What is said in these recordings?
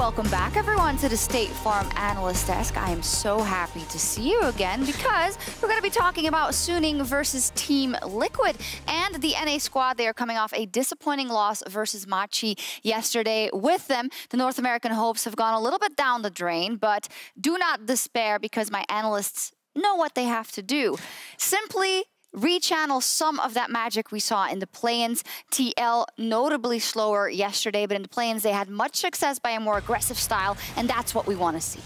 welcome back everyone to the State Farm Analyst Desk. I am so happy to see you again because we're going to be talking about Suning versus Team Liquid and the NA squad. They are coming off a disappointing loss versus Machi yesterday. With them, the North American hopes have gone a little bit down the drain, but do not despair because my analysts know what they have to do. Simply rechannel some of that magic we saw in the play-ins. TL notably slower yesterday, but in the play-ins they had much success by a more aggressive style, and that's what we want to see.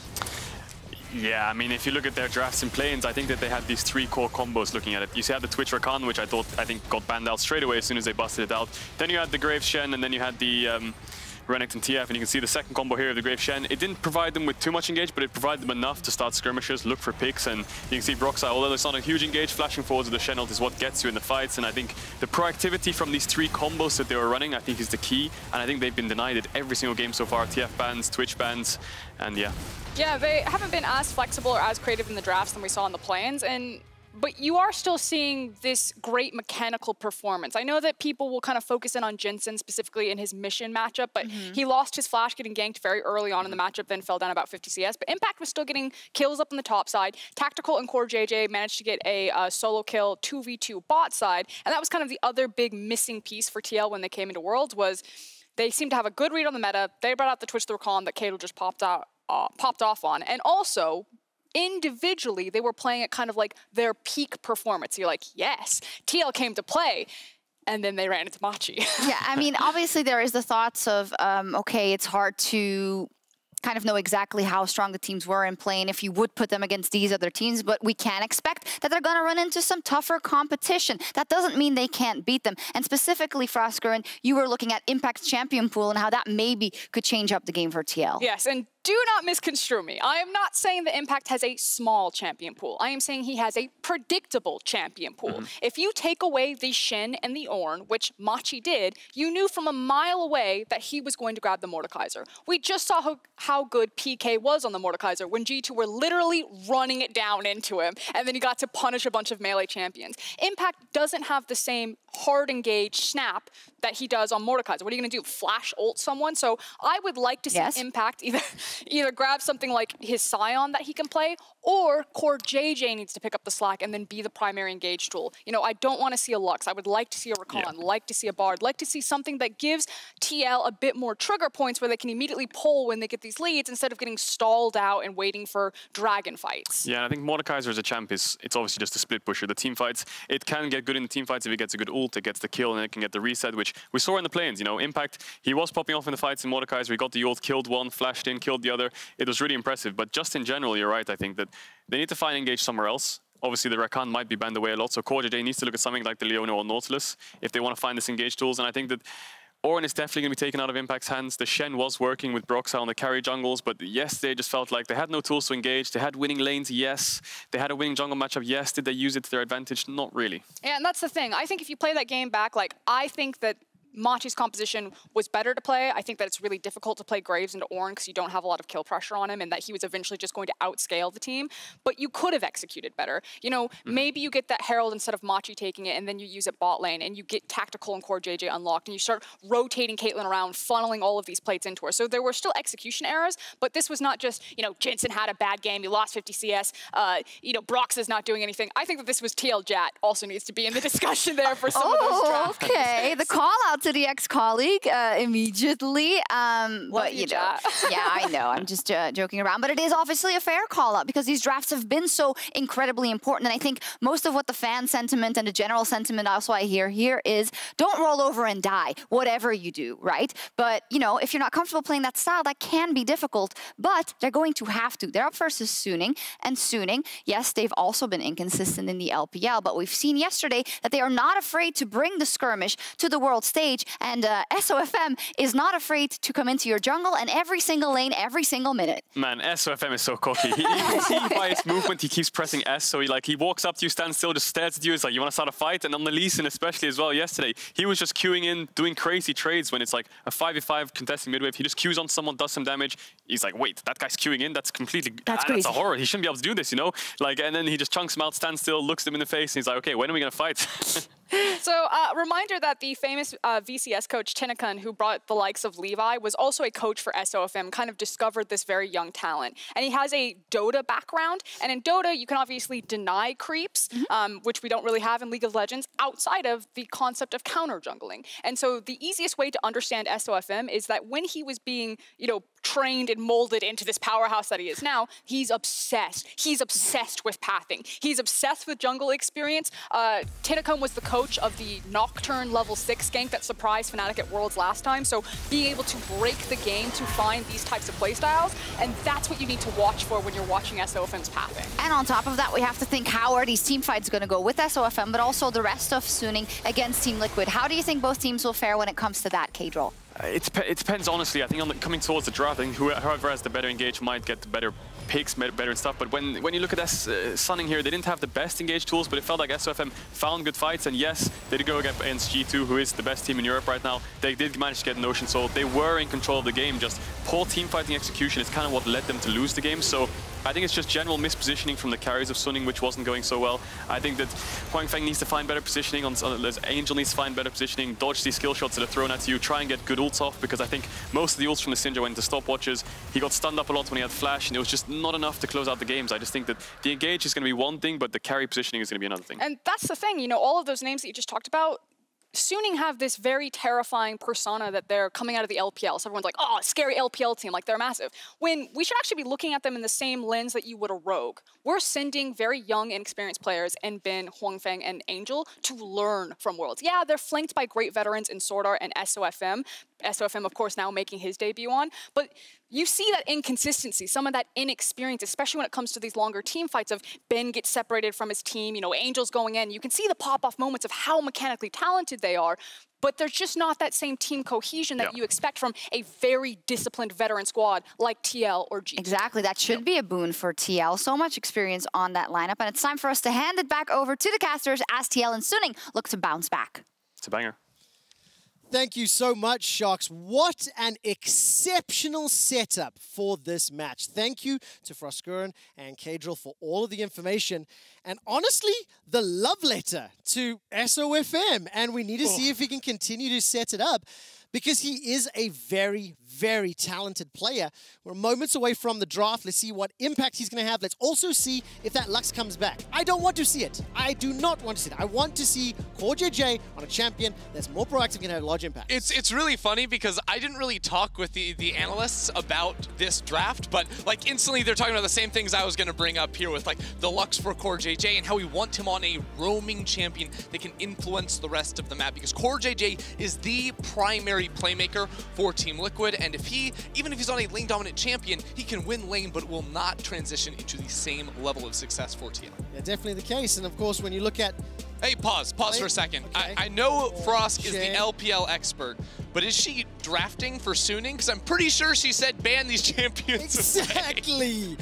Yeah, I mean, if you look at their drafts in play-ins, I think that they had these three core combos looking at it. You had the Twitch Rakan, which I think got banned out straight away as soon as they busted it out. Then you had the Grave Shen, and then you had the Renekton TF, and you can see the second combo here of the Grave Shen. It didn't provide them with too much engage, but it provided them enough to start skirmishes, look for picks, and you can see Broxah, although it's not a huge engage, flashing forwards with the Shen ult is what gets you in the fights, and I think the proactivity from these three combos that they were running, I think is the key, and I think they've been denied it every single game so far. TF bans, Twitch bans, and yeah. Yeah, they haven't been as flexible or as creative in the drafts than we saw in the play-ins, but you are still seeing this great mechanical performance. I know that people will kind of focus in on Jensen specifically in his mission matchup, but he lost his flash getting ganked very early on in the matchup, then fell down about 50 CS. But Impact was still getting kills up on the top side. Tactical and CoreJJ managed to get a solo kill 2v2 bot side, and that was kind of the other big missing piece for TL when they came into Worlds was they seemed to have a good read on the meta. They brought out the Twitch the Rakan that Kato just popped off on, and also individually, they were playing at kind of like their peak performance. You're like, yes, TL came to play. And then they ran into Machi. Yeah, I mean, obviously there is the thoughts of, okay, it's hard to kind of know exactly how strong the teams were in playing if you would put them against these other teams, but we can expect that they're going to run into some tougher competition. That doesn't mean they can't beat them. And specifically, FLICKR, you were looking at Impact's champion pool and how that maybe could change up the game for TL. Yes, and do not misconstrue me. I am not saying that Impact has a small champion pool. I am saying he has a predictable champion pool. If you take away the Shen and the Ornn, which Machi did, you knew from a mile away that he was going to grab the Mordekaiser. We just saw how good PK was on the Mordekaiser when G2 were literally running it down into him, and then he got to punish a bunch of melee champions. Impact doesn't have the same hard engage snap that he does on Mordekaiser. What are you going to do? Flash ult someone? So I would like to see Impact either grab something like his Scion that he can play, or CoreJJ needs to pick up the slack and then be the primary engage tool. You know, I don't want to see a Lux. I would like to see a Rakan, like to see a Bard, like to see something that gives TL a bit more trigger points where they can immediately pull when they get these leads instead of getting stalled out and waiting for dragon fights. Yeah, I think Mordekaiser as a champ it's obviously just a split pusher. The team fights, it can get good in the team fights if it gets a good ult, it gets the kill, and it can get the reset, which we saw in the play-ins. You know, Impact, he was popping off in the fights in Mordekaiser. He got the ult, killed one, flashed in, killed the other. It was really impressive. But just in general, you're right. I think that they need to find engage somewhere else. Obviously, the Rakan might be banned away a lot, so CoreJJ needs to look at something like the Leona or Nautilus if they want to find this engage tools. And I think that Ornn is definitely going to be taken out of Impact's hands. The Shen was working with Broxah on the carry jungles, but yes, they just felt like they had no tools to engage. They had winning lanes, yes. They had a winning jungle matchup, yes. Did they use it to their advantage? Not really. Yeah, and that's the thing. I think if you play that game back, like, I think that Machi's composition was better to play. I think that it's really difficult to play Graves into Ornn because you don't have a lot of kill pressure on him, and that he was eventually just going to outscale the team. But you could have executed better. You know, maybe you get that Herald instead of Machi taking it, and then you use it bot lane, and you get Tactical and CoreJJ unlocked, and you start rotating Caitlyn around, funneling all of these plates into her. So there were still execution errors, but this was not just, you know, Jensen had a bad game, he lost 50 CS, you know, Broxah's not doing anything. I think that this was TL Jat also needs to be in the discussion there for some of those drafts. Okay, the call out to the ex-colleague immediately. But you know, yeah, I know. I'm just joking around, but it is obviously a fair call out because these drafts have been so incredibly important. And I think most of what the fan sentiment and the general sentiment also I hear here is don't roll over and die, whatever you do, right? But you know, if you're not comfortable playing that style, that can be difficult. But they're going to have to. They're up versus Suning, and Suning, yes, they've also been inconsistent in the LPL, but we've seen yesterday that they are not afraid to bring the skirmish to the world stage. And SofM is not afraid to come into your jungle and every single lane, every single minute. Man, SofM is so cocky. You can see by his movement, he keeps pressing S. So he walks up to you, stands still, just stares at you. It's like, you want to start a fight? And on the Lee Sin especially as well yesterday, he was just queuing in, doing crazy trades when it's like a 5v5 contesting midwave. He just queues on someone, does some damage. He's like, wait, that guy's queuing in? That's completely, that's a horror. He shouldn't be able to do this, you know? Like, and then he just chunks him out, stands still, looks them in the face, and he's like, okay, when are we going to fight? So, reminder that the famous VCS coach Tinnakan, who brought the likes of Levi, was also a coach for SofM, kind of discovered this very young talent. And he has a Dota background. And in Dota, you can obviously deny creeps, which we don't really have in League of Legends, outside of the concept of counter jungling. And so the easiest way to understand SofM is that when he was being, you know, trained and molded into this powerhouse that he is now, he's obsessed. He's obsessed with pathing. He's obsessed with jungle experience. Tinnakan was the coach of the Nocturne level 6 gank that surprised Fnatic at Worlds last time, so being able to break the game to find these types of playstyles, and that's what you need to watch for when you're watching SofM's pathing. And on top of that, we have to think how are these team fights going to go with SofM, but also the rest of Suning against Team Liquid. How do you think both teams will fare when it comes to that, K-Droll? It depends, honestly. I think coming towards the draft, I think whoever has the better engage might get the better picks, better and stuff. But when you look at Suning here, they didn't have the best engage tools, but it felt like SofM found good fights. And yes, they did go against G2, who is the best team in Europe right now. They did manage to get an Ocean Soul. They were in control of the game. Just poor team fighting execution is kind of what led them to lose the game. So I think it's just general mispositioning from the carries of Suning, which wasn't going so well. I think that huanfeng needs to find better positioning. Angel needs to find better positioning, dodge these skill shots that are thrown at you, try and get good ults off, because I think most of the ults from the Syndra went into stopwatches. He got stunned up a lot when he had flash, and it was just not enough to close out the games. I just think that the engage is going to be one thing, but the carry positioning is going to be another thing. And that's the thing, you know, all of those names that you just talked about, Suning have this very terrifying persona that they're coming out of the LPL. So everyone's like, oh, scary LPL team, like they're massive. When we should actually be looking at them in the same lens that you would a Rogue. We're sending very young and experienced players in Ben, huanfeng, and Angel to learn from Worlds. Yeah, they're flanked by great veterans in SwordArt and SofM. SofM, of course, now making his debut on. But you see that inconsistency, some of that inexperience, especially when it comes to these longer team fights of Ben gets separated from his team, you know, Angel's going in. You can see the pop-off moments of how mechanically talented they are, but there's just not that same team cohesion that you expect from a very disciplined veteran squad like TL or G2. Exactly, that should be a boon for TL. So much experience on that lineup, and it's time for us to hand it back over to the casters as TL and Suning look to bounce back. It's a banger. Thank you so much, Sharks. What an exceptional setup for this match. Thank you to FLICKR and K-Droll for all of the information. And honestly, the love letter to SofM. And we need to see if he can continue to set it up, because he is a very, very talented player. We're moments away from the draft. Let's see what impact he's going to have. Let's also see if that Lux comes back. I don't want to see it. I do not want to see it. I want to see CoreJJ on a champion that's more proactive, can have a large impact. It's really funny because I didn't really talk with the analysts about this draft, but like instantly they're talking about the same things I was going to bring up here with like the Lux for CoreJJ and how we want him on a roaming champion that can influence the rest of the map, because CoreJJ is the primary playmaker for Team Liquid, and if even if he's on a lane dominant champion, he can win lane, but it will not transition into the same level of success for TL. Yeah, definitely the case. And of course, when you look at... Hey, pause for a second. Okay. I know Frost is the LPL expert, but is she drafting for Suning? Because I'm pretty sure she said ban these champions. Exactly.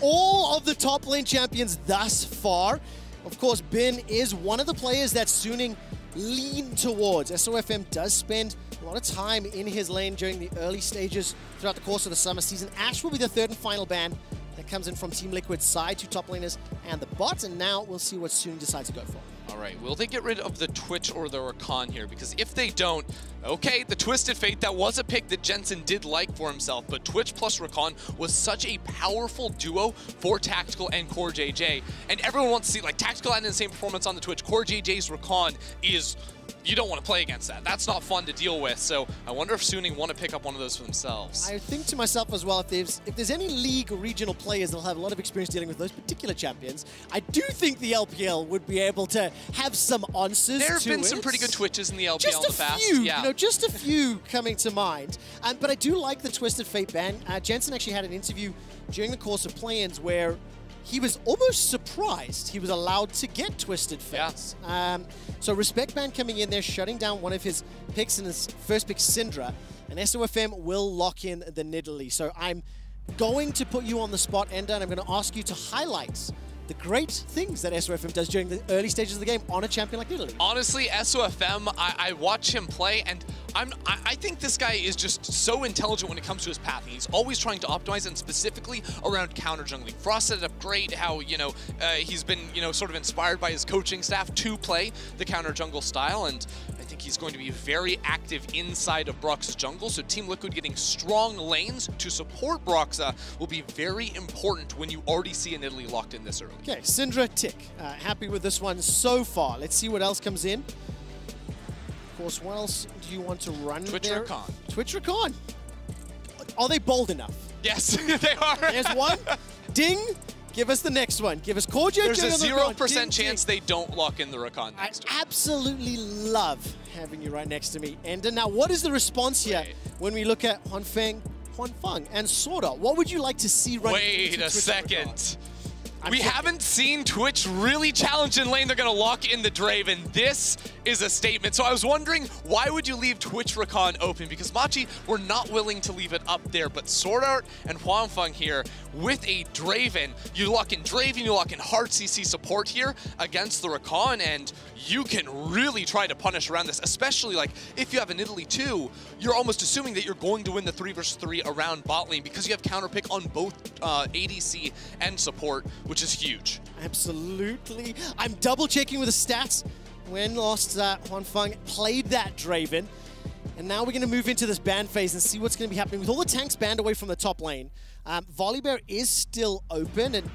All of the top lane champions thus far. Of course, Ben is one of the players that Suning lean towards. SofM does spend a lot of time in his lane during the early stages throughout the course of the summer season. Ashe will be the third and final ban that comes in from Team Liquid's side, 2 top laners and the bot, and now we'll see what Suning decides to go for. All right, will they get rid of the Twitch or the Rakan here? Because if they don't, okay, the Twisted Fate, that was a pick that Jensen did like for himself, but Twitch plus Rakan was such a powerful duo for Tactical and CoreJJ, and everyone wants to see, like, Tactical had the same performance on the Twitch. CoreJJ's Rakan is... you don't want to play against that. That's not fun to deal with. So I wonder if Suning want to pick up one of those for themselves. I think to myself as well, if there's any league or regional players that'll have a lot of experience dealing with those particular champions, I do think the LPL would be able to have some answers. There have been some pretty good Twitches in the LPL just in the past. Few, you know, just a few coming to mind. But I do like the Twisted Fate ban. Jensen actually had an interview during the course of play-ins where he was almost surprised he was allowed to get Twisted Fates. Yeah. So Respect Ban coming in there, shutting down one of his picks in his first pick, Syndra, and SofM will lock in the Nidalee. So I'm going to put you on the spot, Ender, and I'm going to ask you to highlight the great things that SofM does during the early stages of the game on a champion like Nidalee. Honestly, SofM, I watch him play, and I think this guy is just so intelligent when it comes to his pathing. He's always trying to optimize, and specifically around counter jungling. Frost set it up great, how, you know, he's been, you know, sort of inspired by his coaching staff to play the counter jungle style, and I think he's going to be very active inside of Broxah's jungle, so Team Liquid getting strong lanes to support Broxah will be very important when you already see a Nidalee locked in this early. Okay, Syndra, tick. Happy with this one so far. Let's see what else comes in. Of course, what else do you want to run Twitch there? Rakan. Twitch Rakan. Are they bold enough? Yes, they are. There's one. Ding. Give us the next one. Give us CoreJJ. There's a 0% ding, chance ding. they don't lock in the Rakan I next to him. absolutely love having you right next to me, Ender. Now, what is the response here when we look at huanfeng, and SwordArt? What would you like to see right now? Wait a second. We haven't seen Twitch really challenge in lane. They're going to lock in the Draven. This is a statement. So I was wondering, why would you leave Twitch Rakan open? Because Machi were not willing to leave it up there. But SwordArt and huanfeng here with a Draven. You lock in Draven, you lock in hard CC support here against the Rakan, and you can really try to punish around this, especially like if you have a Nidalee too, you're almost assuming that you're going to win the 3 versus 3 around bot lane because you have counter pick on both ADC and support, which is huge. Absolutely. I'm double checking with the stats. When last huanfeng played that Draven, and now we're going to move into this ban phase and see what's going to be happening with all the tanks banned away from the top lane. Volibear is still open, and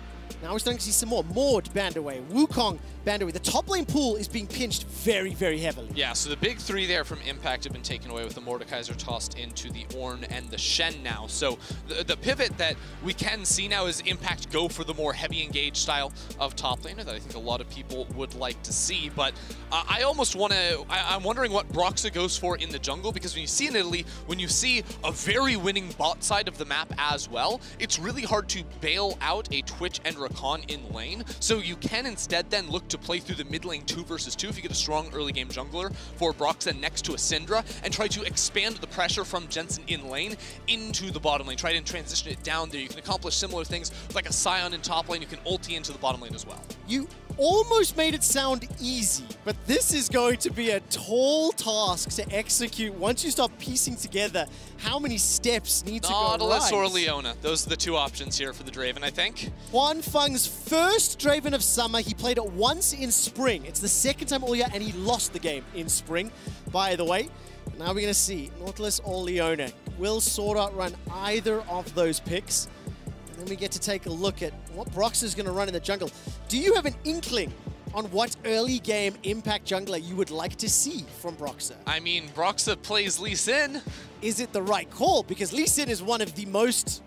now we're starting to see some more. Maud banned away, Wukong banned away. The top lane pool is being pinched very, very heavily. Yeah, so the big 3 there from Impact have been taken away with the Mordekaiser tossed into the Ornn and the Shen now. So the pivot that we can see now is Impact go for the more heavy engage style of top laner that I think a lot of people would like to see. But I almost want to, I'm wondering what Broxah goes for in the jungle, because when you see Nidalee, when you see a very winning bot side of the map as well, it's really hard to bail out a Twitch and Rakan in lane. So you can instead then look to play through the mid lane 2 versus 2 if you get a strong early game jungler for Broxah next to a Syndra, and try to expand the pressure from Jensen in lane into the bottom lane. Try to transition it down there. You can accomplish similar things like a Scion in top lane. You can ulti into the bottom lane as well. You almost made it sound easy, but this is going to be a tall task to execute once you start piecing together how many steps need to go right. Nautilus or Leona. Those are the 2 options here for the Draven, I think. huanfeng's first Draven of summer. He played it once in spring. It's the second time all year, and he lost the game in spring, by the way. Now we're going to see Nautilus or Leona. Will SwordArt run either of those picks? And then we get to take a look at what Broxah is going to run in the jungle. Do you have an inkling on what early game Impact jungler you would like to see from Broxah? I mean, Broxah plays Lee Sin. Is it the right call? Because Lee Sin is one of the most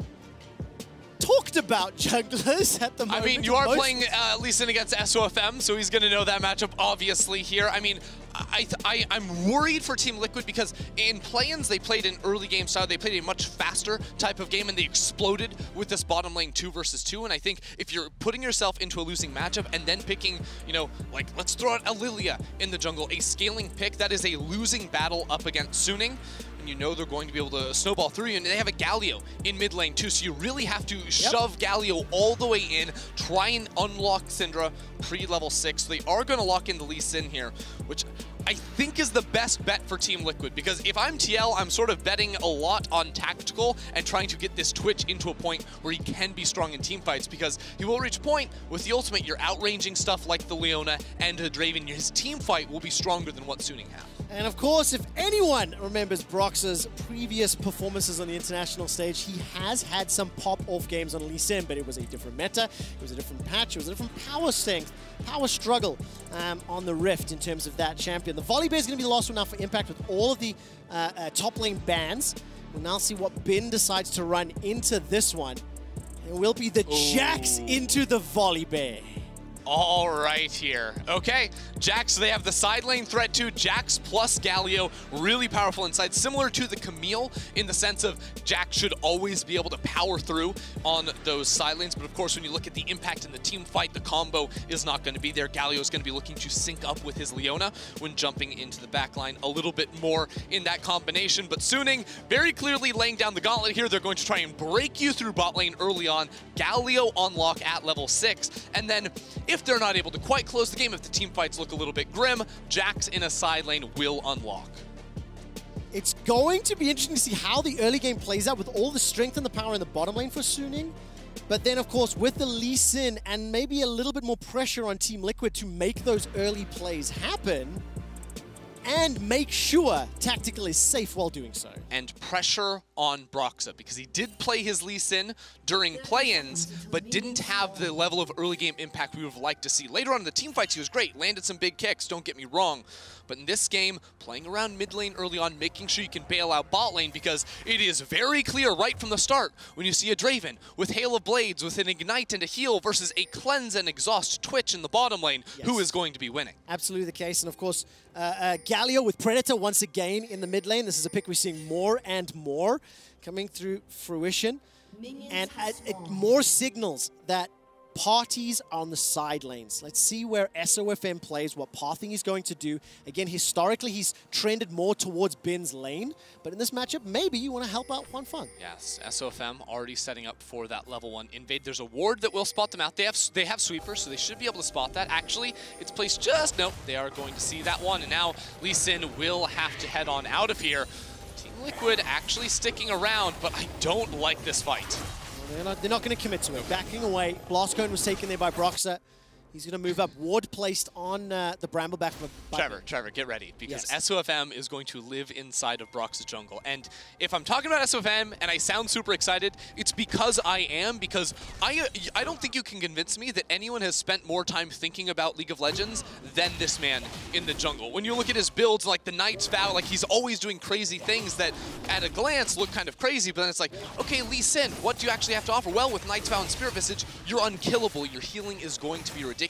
talked about junglers at the moment. I mean, you are playing Lee Sin against SofM, so he's going to know that matchup obviously here. I mean, I'm worried for Team Liquid because in play-ins they played an early game style. They played a much faster type of game, and they exploded with this bottom lane 2 versus 2. And I think if you're putting yourself into a losing matchup and then picking, you know, like let's throw out a Lilia in the jungle, a scaling pick, that is a losing battle up against Suning. You know they're going to be able to snowball through you, and they have a Galio in mid lane too, so you really have to shove Galio all the way in, try and unlock Syndra pre-level 6. So they are going to lock in the Lee Sin here, which I think is the best bet for Team Liquid, because if I'm TL, I'm sort of betting a lot on tactical and trying to get this Twitch into a point where he can be strong in team fights, because he will reach a point with the ultimate, you're outranging stuff like the Leona and the Draven. His team fight will be stronger than what Suning has. And of course, if anyone remembers Broxah's previous performances on the international stage, he has had some pop-off games on Lee Sin, but it was a different meta, it was a different patch, it was a different power strength, power struggle on the Rift in terms of that champion. The Volibear is going to be the last one now for Impact with all of the top lane bans. We'll now see what Bin decides to run into this one. It will be the Jax into the Volibear. All right here. Okay, Jax, they have the side lane threat too. Jax plus Galio, really powerful inside. Similar to the Camille in the sense of Jax should always be able to power through on those side lanes. But of course, when you look at the impact in the team fight, the combo is not going to be there. Galio is going to be looking to sync up with his Leona when jumping into the backline a little bit more in that combination. But Suning very clearly laying down the gauntlet here. They're going to try and break you through bot lane early on. Galio unlock at level 6. And then if they're not able to quite close the game, if the team fights look a little bit grim, Jax in a side lane will unlock. It's going to be interesting to see how the early game plays out with all the strength and the power in the bottom lane for Suning. But then, of course, with the Lee Sin and maybe a little bit more pressure on Team Liquid to make those early plays happen and make sure Tactical is safe while doing so. And pressure on Broxah, because he did play his Lee Sin during play-ins, but didn't have the level of early game impact we would have liked to see. Later on in the team fights, he was great, landed some big kicks, don't get me wrong. But in this game, playing around mid lane early on, making sure you can bail out bot lane, because it is very clear right from the start when you see a Draven with Hail of Blades, with an Ignite and a heal versus a Cleanse and Exhaust Twitch in the bottom lane, who is going to be winning. Absolutely the case. And of course, Galio with Predator once again in the mid lane. This is a pick we're seeing more and more coming through fruition. And more signals that parties on the side lanes. Let's see where SofM plays, what pathing he's going to do. Again, historically, he's trended more towards Bin's lane, but in this matchup, maybe you want to help out huanfeng. Yes, SofM already setting up for that level 1 invade. There's a ward that will spot them out. They have sweepers, so they should be able to spot that. Actually, it's placed just, nope, they are going to see that one, and now Lee Sin will have to head on out of here. Team Liquid actually sticking around, but I don't like this fight. They're not going to commit to it. Backing away. Blast Cone was taken there by Broxah. He's going to move up. Ward placed on the Brambleback. Trevor, get ready, because yes. SofM is going to live inside of Broxah's jungle. And if I'm talking about SofM and I sound super excited, it's because I am, because I don't think you can convince me that anyone has spent more time thinking about League of Legends than this man in the jungle. When you look at his builds, like the Knight's Vow, like he's always doing crazy things that at a glance look kind of crazy, but then it's like, okay, Lee Sin, what do you actually have to offer? Well, with Knight's Vow and Spirit Visage, you're unkillable. Your healing is going to be ridiculous.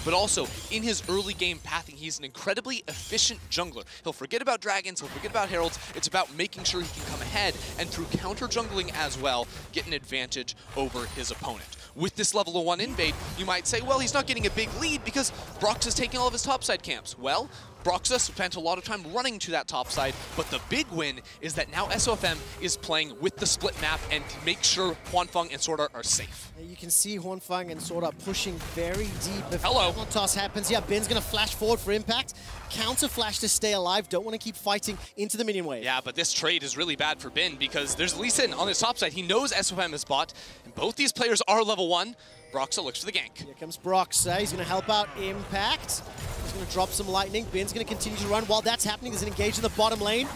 But also, in his early game pathing, he's an incredibly efficient jungler. He'll forget about dragons, he'll forget about heralds. It's about making sure he can come ahead and through counter jungling as well, get an advantage over his opponent. With this level of 1 invade, you might say, well, he's not getting a big lead because Broxah's taking all of his topside camps. Well, Broxah spent a lot of time running to that top side, but the big win is that now SofM is playing with the split map and make sure huanfeng and SwordArt are safe. You can see huanfeng and SwordArt pushing very deep. If Hello. the toss happens, yeah, Ben's going to flash forward for impact. Counter flash to stay alive. Don't want to keep fighting into the minion wave. Yeah, but this trade is really bad for Ben because there's Lee Sin on his top side. He knows SofM is bot, and both these players are level 1. Broxah looks for the gank. Here comes Broxah. He's going to help out Impact. He's going to drop some lightning. Ben's going to continue to run. While that's happening, there's an engage in the bottom lane.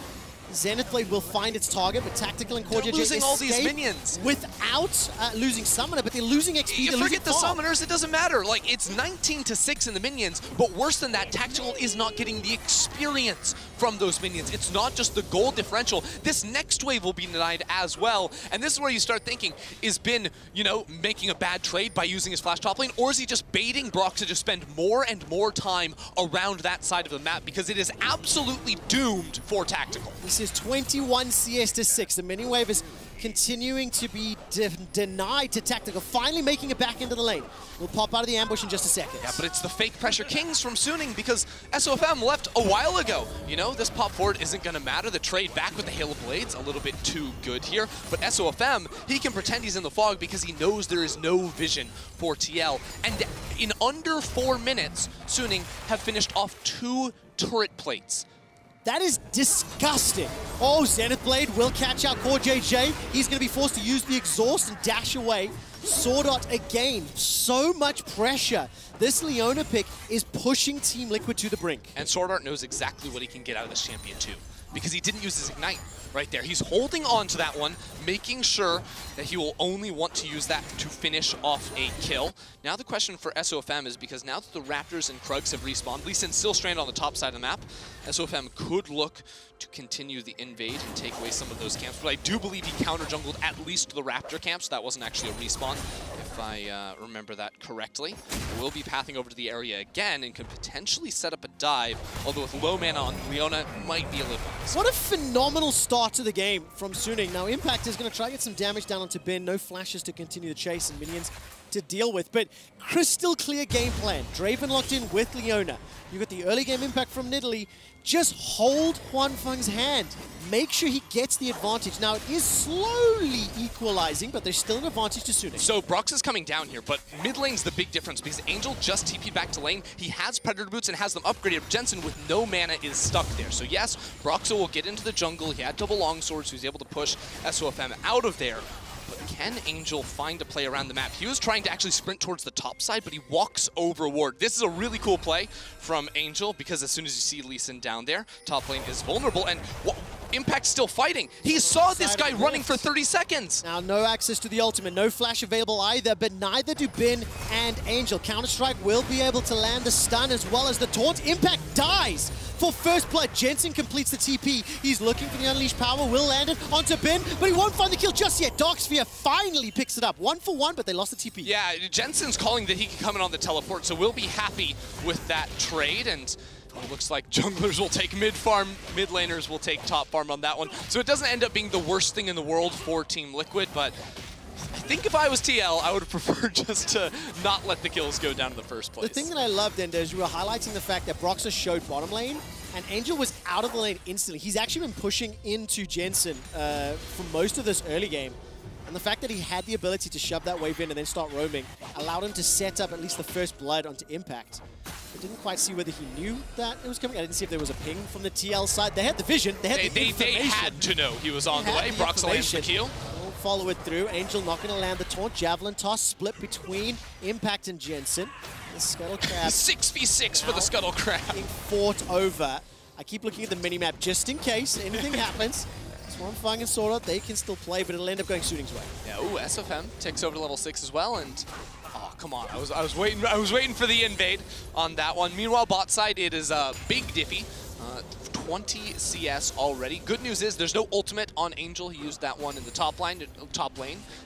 Zenith Blade will find its target, but Tactical and CoreJJ losing all these minions without losing Summoner, but they're losing XP. You forget the Summoners, it doesn't matter. Like, it's 19-6 in the minions, but worse than that, Tactical is not getting the experience from those minions. It's not just the gold differential. This next wave will be denied as well, and this is where you start thinking, is Ben, you know, making a bad trade by using his flash top lane, or is he just baiting Broxah to spend more and more time around that side of the map, because it is absolutely doomed for Tactical. This is 21 CS to 6. The mini wave is continuing to be denied to Tactical, finally making it back into the lane. We'll pop out of the ambush in just a second. Yeah, but it's the fake pressure kings from Suning because SofM left a while ago. You know, this pop forward isn't going to matter. The trade back with the Hail of Blades, a little bit too good here. But SofM, he can pretend he's in the fog because he knows there is no vision for TL. And in under 4 minutes, Suning have finished off 2 turret plates. That is disgusting. Oh, Zenith Blade will catch out CoreJJ. He's going to be forced to use the exhaust and dash away. SwordArt again. So much pressure. This Leona pick is pushing Team Liquid to the brink. And SwordArt knows exactly what he can get out of this champion too, because he didn't use his Ignite right there. He's holding on to that one, making sure that he will only want to use that to finish off a kill. Now the question for SofM is, because now that the Raptors and Krugs have respawned, Lee Sin's still stranded on the top side of the map, SofM could look to continue the invade and take away some of those camps, but I do believe he counter-jungled at least the Raptor camp, so that wasn't actually a respawn, if I remember that correctly. We'll be pathing over to the area again and could potentially set up a dive, although with low mana on Leona, might be a little bit. What a phenomenal start to the game from Suning. Now Impact is going to try to get some damage down onto Ben. No flashes to continue the chase, and minions to deal with. But crystal clear game plan. Draven locked in with Leona. You got the early game impact from Nidalee. Just hold huanfeng's hand. Make sure he gets the advantage. Now, it is slowly equalizing, but there's still an advantage to Sune. So Broxah's coming down here, but mid lane's the big difference because Angel just TP'd back to lane. He has Predator Boots and has them upgraded. Jensen with no mana is stuck there. So yes, Broxah will get into the jungle. He had double longswords, so he's able to push SofM out of there. But can Angel find a play around the map? He was trying to actually sprint towards the top side, but he walks over ward. This is a really cool play from Angel because as soon as you see Lee Sin down there, top lane is vulnerable. And Impact's still fighting. He saw this guy running for 30 seconds. Now, no access to the ultimate, no flash available either, but neither do Bin and Angel. Counter-Strike will be able to land the stun as well as the taunt. Impact dies for first blood. Jensen completes the TP. He's looking for the unleashed power, will land it onto Bin, but he won't find the kill just yet. Darksphere finally picks it up. 1 for 1, but they lost the TP. Yeah, Jensen's calling that he can come in on the teleport, so we'll be happy with that trade. And it looks like junglers will take mid farm, mid laners will take top farm on that one. So it doesn't end up being the worst thing in the world for Team Liquid, but I think if I was TL, I would have preferred just to not let the kills go down in the first place. The thing that I loved, Ender, is you were highlighting the fact that Broxah showed bottom lane, and Angel was out of the lane instantly. He's actually been pushing into Jensen for most of this early game. And the fact that he had the ability to shove that wave in and then start roaming allowed him to set up at least the first blood onto Impact. I didn't quite see whether he knew that it was coming. I didn't see if there was a ping from the TL side. They had the vision. They had the information. They had to know he was on the way. Broxah lands the kill. Won't follow it through. Angel not going to land the taunt. Javelin toss split between Impact and Jensen. The Scuttle Crab. 6v6 for the Scuttle Crab. Being fought over. I keep looking at the minimap just in case anything happens. huanfeng and SwordArt, they can still play, but it'll end up going Suiting's way. Yeah, ooh, SofM takes over to level 6 as well, and oh, come on, I was waiting for the invade on that one. Meanwhile, bot side, it is a big Diffy. 20 CS already. Good news is there's no ultimate on Angel. He used that one in the top lane to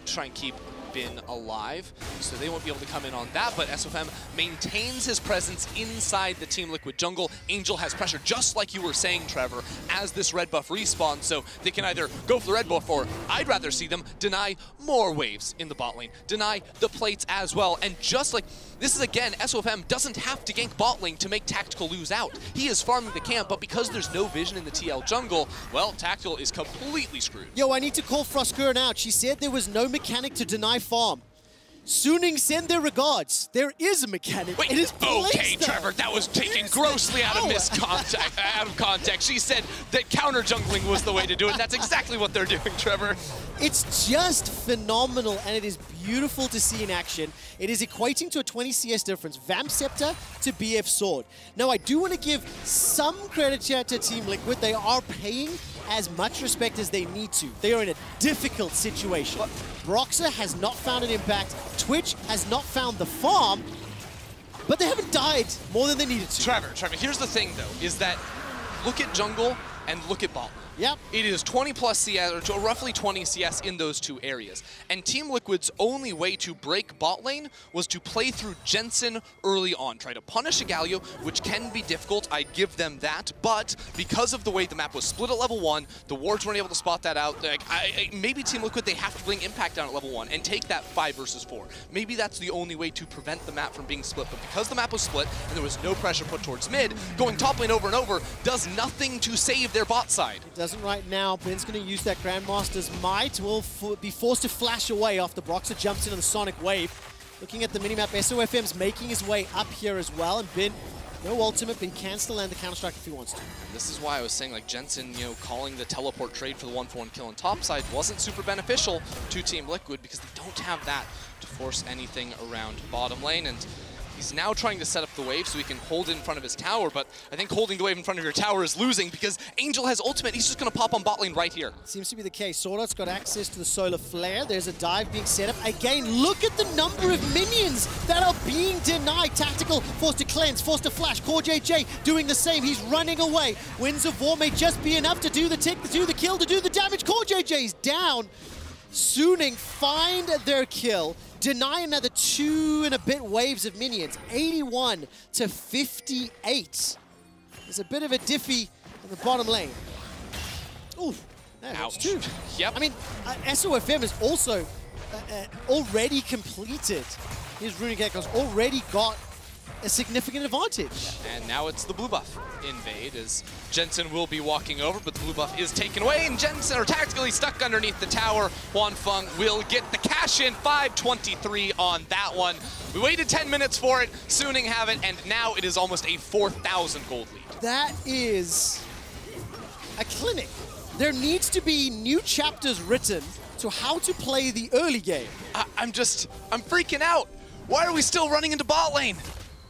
try and keep Bin alive, so they won't be able to come in on that, but SofM maintains his presence inside the Team Liquid jungle. Angel has pressure, just like you were saying, Trevor, as this red buff respawns, so they can either go for the red buff, or I'd rather see them deny more waves in the bot lane, deny the plates as well, and just like, this is again, SofM doesn't have to gank bot lane to make Tactical lose out. He is farming the camp, but because there's no vision in the TL jungle, well, Tactical is completely screwed. Yo, I need to call FLICKR out. She said there was no mechanic to deny farm. Suning send their regards. There is a mechanic. Wait, it is okay, Trevor, that was taken grossly out of context. She said that counter jungling was the way to do it. That's exactly what they're doing, Trevor. It's just phenomenal, and it is beautiful to see in action. It is equating to a 20 CS difference, Vamp Scepter to BF Sword. Now, I do want to give some credit here to Team Liquid. They are paying as much respect as they need to. They are in a difficult situation. Broxah has not found an impact. Twitch has not found the farm, but they haven't died more than they needed to. Trevor, here's the thing, though, is that look at jungle and look at bot. Yep. It is 20 plus CS, or roughly 20 CS in those two areas. And Team Liquid's only way to break bot lane was to play through Jensen early on. Try to punish a Galio, which can be difficult, I'd give them that. But because of the way the map was split at level 1, the wards weren't able to spot that out. Like, maybe Team Liquid, they have to bring Impact down at level 1 and take that 5 versus 4. Maybe that's the only way to prevent the map from being split. But because the map was split and there was no pressure put towards mid, going top lane over and over does nothing to save their bot side. It doesn't right now. Ben's going to use that Grandmaster's Might. Will be forced to flash away after Broxah jumps in on the Sonic Wave. Looking at the minimap, SofM's making his way up here as well, and Ben, no ultimate, but he can still land the Counter-Strike if he wants to. And this is why I was saying, like, Jensen, you know, calling the teleport trade for the 1-for-1 kill on top side wasn't super beneficial to Team Liquid because they don't have that to force anything around bottom lane. And he's now trying to set up the wave so he can hold in front of his tower, but I think holding the wave in front of your tower is losing because Angel has ultimate. He's just going to pop on bot lane right here. Seems to be the case. SwordArt's got access to the Solar Flare. There's a dive being set up. Again, look at the number of minions that are being denied. Tactical, forced to cleanse, forced to flash. CoreJJ doing the same. He's running away. Winds of War may just be enough to do the tick, to do the kill, to do the damage. CoreJJ's down. Suning find their kill. Deny another 2 and a bit waves of minions. 81 to 58. There's a bit of a diffy in the bottom lane. Ooh, that's 2. Yep. I mean, SofM is also already completed his runic echoes, already got a significant advantage. And now it's the blue buff invade as Jensen will be walking over, but the blue buff is taken away, and Jensen are tactically stuck underneath the tower. Huanfeng will get the cash in, 523 on that one. We waited 10 minutes for it, Suning have it, and now it is almost a 4,000 gold lead. That is a clinic. There needs to be new chapters written to how to play the early game. I'm freaking out. Why are we still running into bot lane?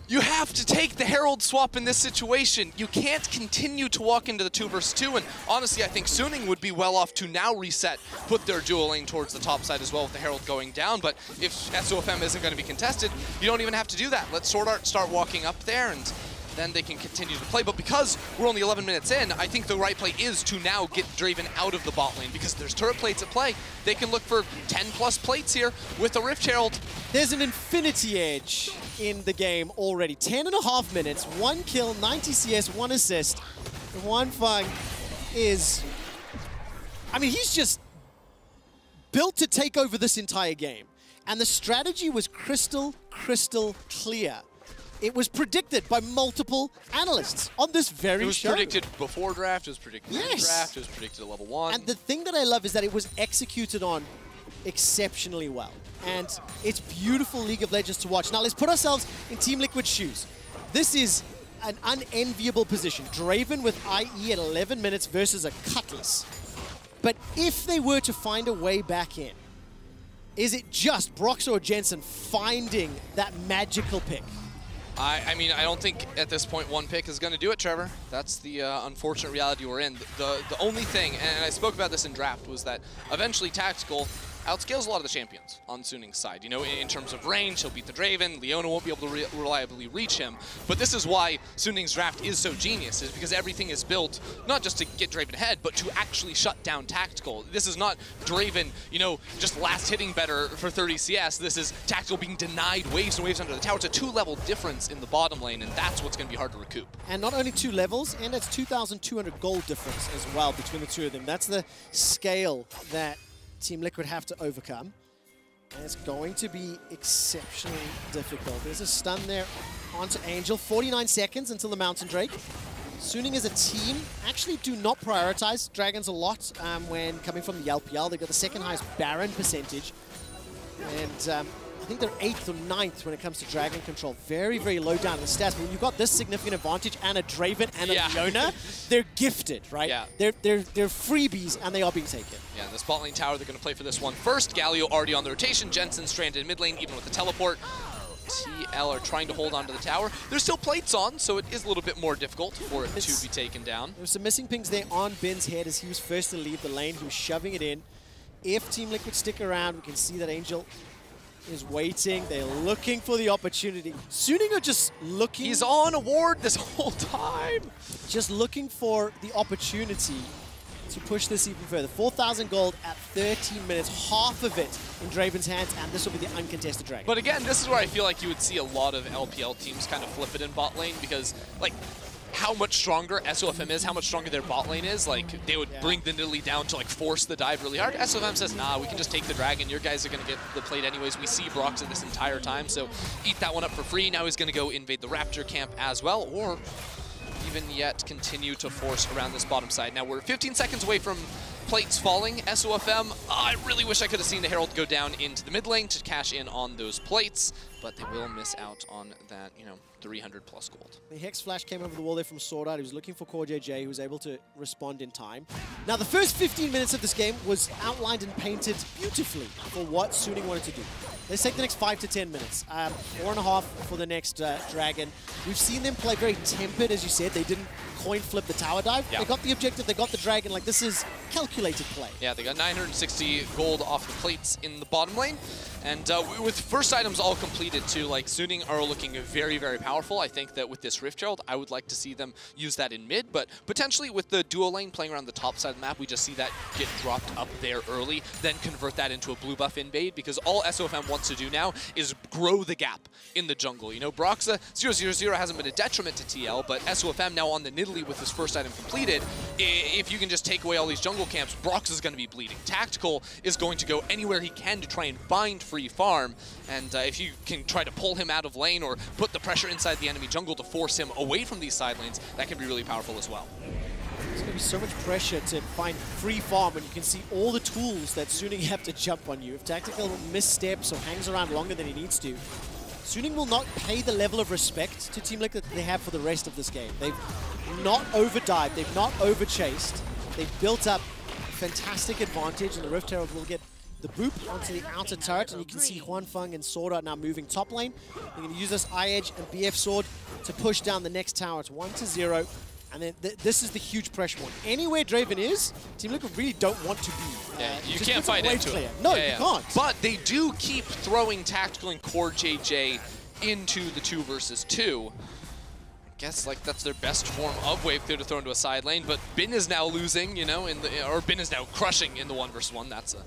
You have to take the Herald swap in this situation. You can't continue to walk into the 2 versus 2, and honestly, I think Suning would be well off to now reset, put their dual lane towards the top side as well with the Herald going down, but if SofM isn't going to be contested, you don't even have to do that. Let SwordArt start walking up there, and then they can continue to play. But because we're only 11 minutes in, I think the right play is to now get Draven out of the bot lane because there's turret plates at play. They can look for 10 plus plates here with the Rift Herald. There's an infinity edge in the game already. 10.5 minutes, 1 kill, 90 CS, 1 assist. Huanfeng is, I mean, he's just built to take over this entire game. And the strategy was crystal clear. It was predicted by multiple analysts on this very show. It was predicted before draft, it was predicted in draft, it was predicted at level 1. And the thing that I love is that it was executed on exceptionally well. And it's beautiful League of Legends to watch. Now let's put ourselves in Team Liquid's shoes. This is an unenviable position. Draven with IE at 11 minutes versus a Cutlass. But if they were to find a way back in, is it just Broxah or Jensen finding that magical pick? I mean, I don't think at this point one pick is going to do it, Trevor. That's the unfortunate reality we're in. The only thing, and I spoke about this in draft, was that eventually Tactical outscales a lot of the champions on Suning's side. You know, in terms of range, he'll beat the Draven. Leona won't be able to reliably reach him. But this is why Suning's draft is so genius, is because everything is built not just to get Draven ahead, but to actually shut down Tactical. This is not Draven, you know, just last hitting better for 30 CS. This is Tactical being denied waves and waves under the tower. It's a 2-level difference in the bottom lane, and that's what's going to be hard to recoup. And not only 2 levels, and it's 2,200 gold difference as well between the two of them. That's the scale that Team Liquid have to overcome. And it's going to be exceptionally difficult. There's a stun there onto Angel. 49 seconds until the Mountain Drake. Suning as a team actually do not prioritize Dragons a lot when coming from the LPL. They've got the second highest Baron percentage. And I think they're 8th or 9th when it comes to Dragon control. Very, very low down in the stats. But when you've got this significant advantage and a Draven and a Leona, they're gifted, right? Yeah. They're freebies and they are being taken. Yeah, the spot lane tower, they're going to play for this one first. Galio already on the rotation. Jensen stranded in mid lane, even with the teleport. TL are trying to hold on to the tower. There's still plates on, so it is a little bit more difficult for it to be taken down. There was some missing pings there on Ben's head as he was first to leave the lane. He was shoving it in. If Team Liquid stick around, we can see that Angel is waiting. They're looking for the opportunity. Suning are just looking. He's on a ward this whole time. Just looking for the opportunity to push this even further. 4,000 gold at 13 minutes, half of it in Draven's hands, and this will be the uncontested Dragon. But again, this is where I feel like you would see a lot of LPL teams kind of flip it in bot lane because, like, how much stronger SofM is, how much stronger their bot lane is, like, they would bring the Nidalee down to, like, force the dive really hard. SofM says, nah, we can just take the Dragon. Your guys are going to get the plate anyways. We see Broxah this entire time, so eat that one up for free. Now he's going to go invade the Raptor camp as well, or even yet continue to force around this bottom side. Now we're 15 seconds away from plates falling. SofM, I really wish I could have seen the Herald go down into the mid lane to cash in on those plates, but they will miss out on that, you know, 300 plus gold. The Hex Flash came over the wall there from SwordArt. He was looking for CoreJJ, who was able to respond in time. Now, the first 15 minutes of this game was outlined and painted beautifully for what Suning wanted to do. Let's take the next 5 to 10 minutes. 4.5 for the next Dragon. We've seen them play very tempered, as you said. They didn't coin flip the tower dive. Yeah. They got the objective, they got the Dragon. Like, this is calculated play. Yeah, they got 960 gold off the plates in the bottom lane. And with first items all completed too, like Suning are looking very, very powerful. I think that with this Rift Herald, I would like to see them use that in mid, but potentially with the dual lane playing around the top side of the map, we just see that get dropped up there early, then convert that into a blue buff invade, because all SofM wants to do now is grow the gap in the jungle. You know, Broxah 0-0-0 hasn't been a detriment to TL, but SofM now on the Nidalee early with his first item completed, if you can just take away all these jungle camps, Broxah is going to be bleeding. Tactical is going to go anywhere he can to try and find free farm, and if you can try to pull him out of lane or put the pressure inside the enemy jungle to force him away from these side lanes, that can be really powerful as well. There's going to be so much pressure to find free farm when you can see all the tools that Suning have to jump on you. If Tactical missteps or hangs around longer than he needs to, Suning will not pay the level of respect to Team Liquid that they have for the rest of this game. They've not overdived, they've not overchased, they've built up a fantastic advantage, and the Rift Herald will get the boop onto the outer turret, and you can see huanfeng and SwordArt now moving top lane. They're going to use this eye-edge and BF sword to push down the next tower. It's 1-0. And then this is the huge pressure point. Anywhere Draven is, Team Liquid really don't want to be. You can't fight into it. No, you can't. But they do keep throwing Tactical and CoreJJ into the 2 versus 2. I guess like that's their best form of wave clear to throw into a side lane. But Bin is now losing, you know, or Bin is now crushing in the 1 versus 1. That's a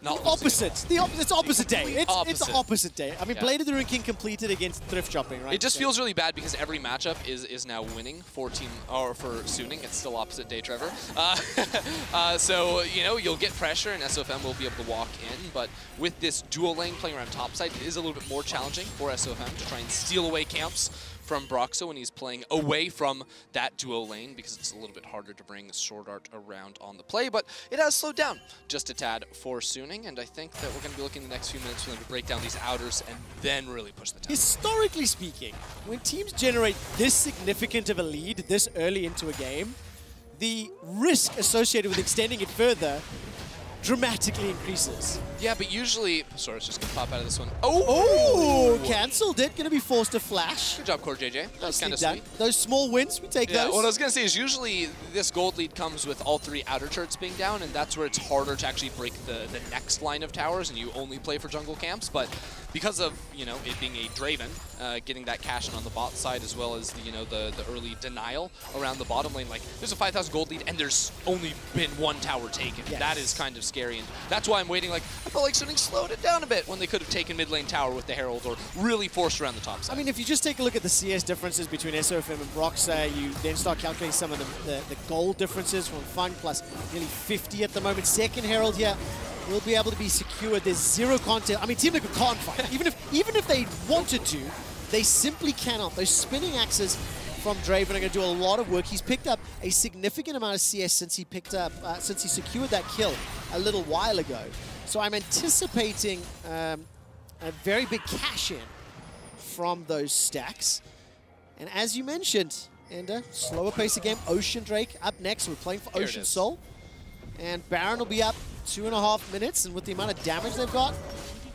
opposite. It's opposite day. It's the opposite day. I mean, Blade of the Ruined King completed against Thrift Shopping, right? It just feels really bad because every matchup is now winning for Suning. It's still opposite day, Trevor. So, you know, you'll get pressure and SofM will be able to walk in, but with this dual lane playing around topside, it is a little bit more challenging for SofM to try and steal away camps from Broxah when he's playing away from that duo lane, because it's a little bit harder to bring SwordArt around on the play, but it has slowed down just a tad for Suning, and I think that we're going to be looking in the next few minutes for them to break down these outers and then really push the tempo. Historically speaking, when teams generate this significant of a lead this early into a game, the risk associated with extending it further dramatically increases. Yeah, but usually... Sorry, it's just going to pop out of this one. Oh! Cancelled it. Going to be forced to flash. Good job, CoreJJ. That's kind of sweet. Those small wins, we take those. What I was going to say is usually this gold lead comes with all 3 outer turrets being down, and that's where it's harder to actually break the next line of towers, and you only play for jungle camps. But because of, you know, it being a Draven, getting that cash in on the bot side, as well as the, you know, the early denial around the bottom lane, like, there's a 5,000 gold lead, and there's only been 1 tower taken. Yes. That is kind of scary, and that's why I'm waiting. Like, I felt like Suning slowed it down a bit when they could have taken mid lane tower with the Herald or really forced around the top side. I mean, if you just take a look at the CS differences between SofM and Broxah, you then start calculating some of the gold differences from Fun plus nearly 50 at the moment. Second Herald here will be able to be secured. There's 0 content. I mean, Team Liquid can't fight. even if they wanted to, they simply cannot. Those spinning axes from Draven are going to do a lot of work. He's picked up a significant amount of CS since he secured that kill a little while ago. So I'm anticipating a very big cash in from those stacks. And as you mentioned, Ender, slower pace of game. Ocean Drake up next. We're playing for Ocean Soul. And Baron will be up 2.5 minutes. And with the amount of damage they've got,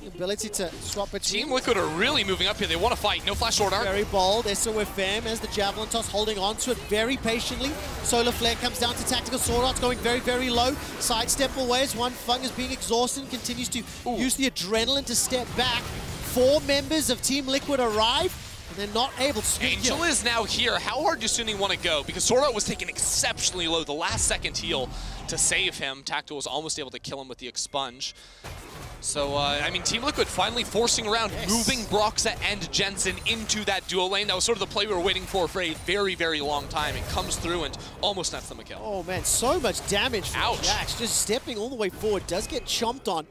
the ability to swap between. Team Liquid are really moving up here. They want to fight. No flash SwordArt. Very bold. SofM as the Javelin toss, holding on to it very patiently. Solar Flare comes down to Tactical. SwordArt's going very, very low. Sidestep away as huanfeng is being exhausted and continues to use the adrenaline to step back. 4 members of Team Liquid arrive, and they're not able to scoop Angel is now here. How hard does Suning want to go? Because SwordArt was taken exceptionally low. The last second heal to save him. Tactical was almost able to kill him with the expunge. So, I mean, Team Liquid finally forcing around, moving Broxah and Jensen into that duo lane. That was sort of the play we were waiting for a very, very long time. It comes through and almost nets them a kill. Oh, man, so much damage from Jax. Just stepping all the way forward. Does get chomped on.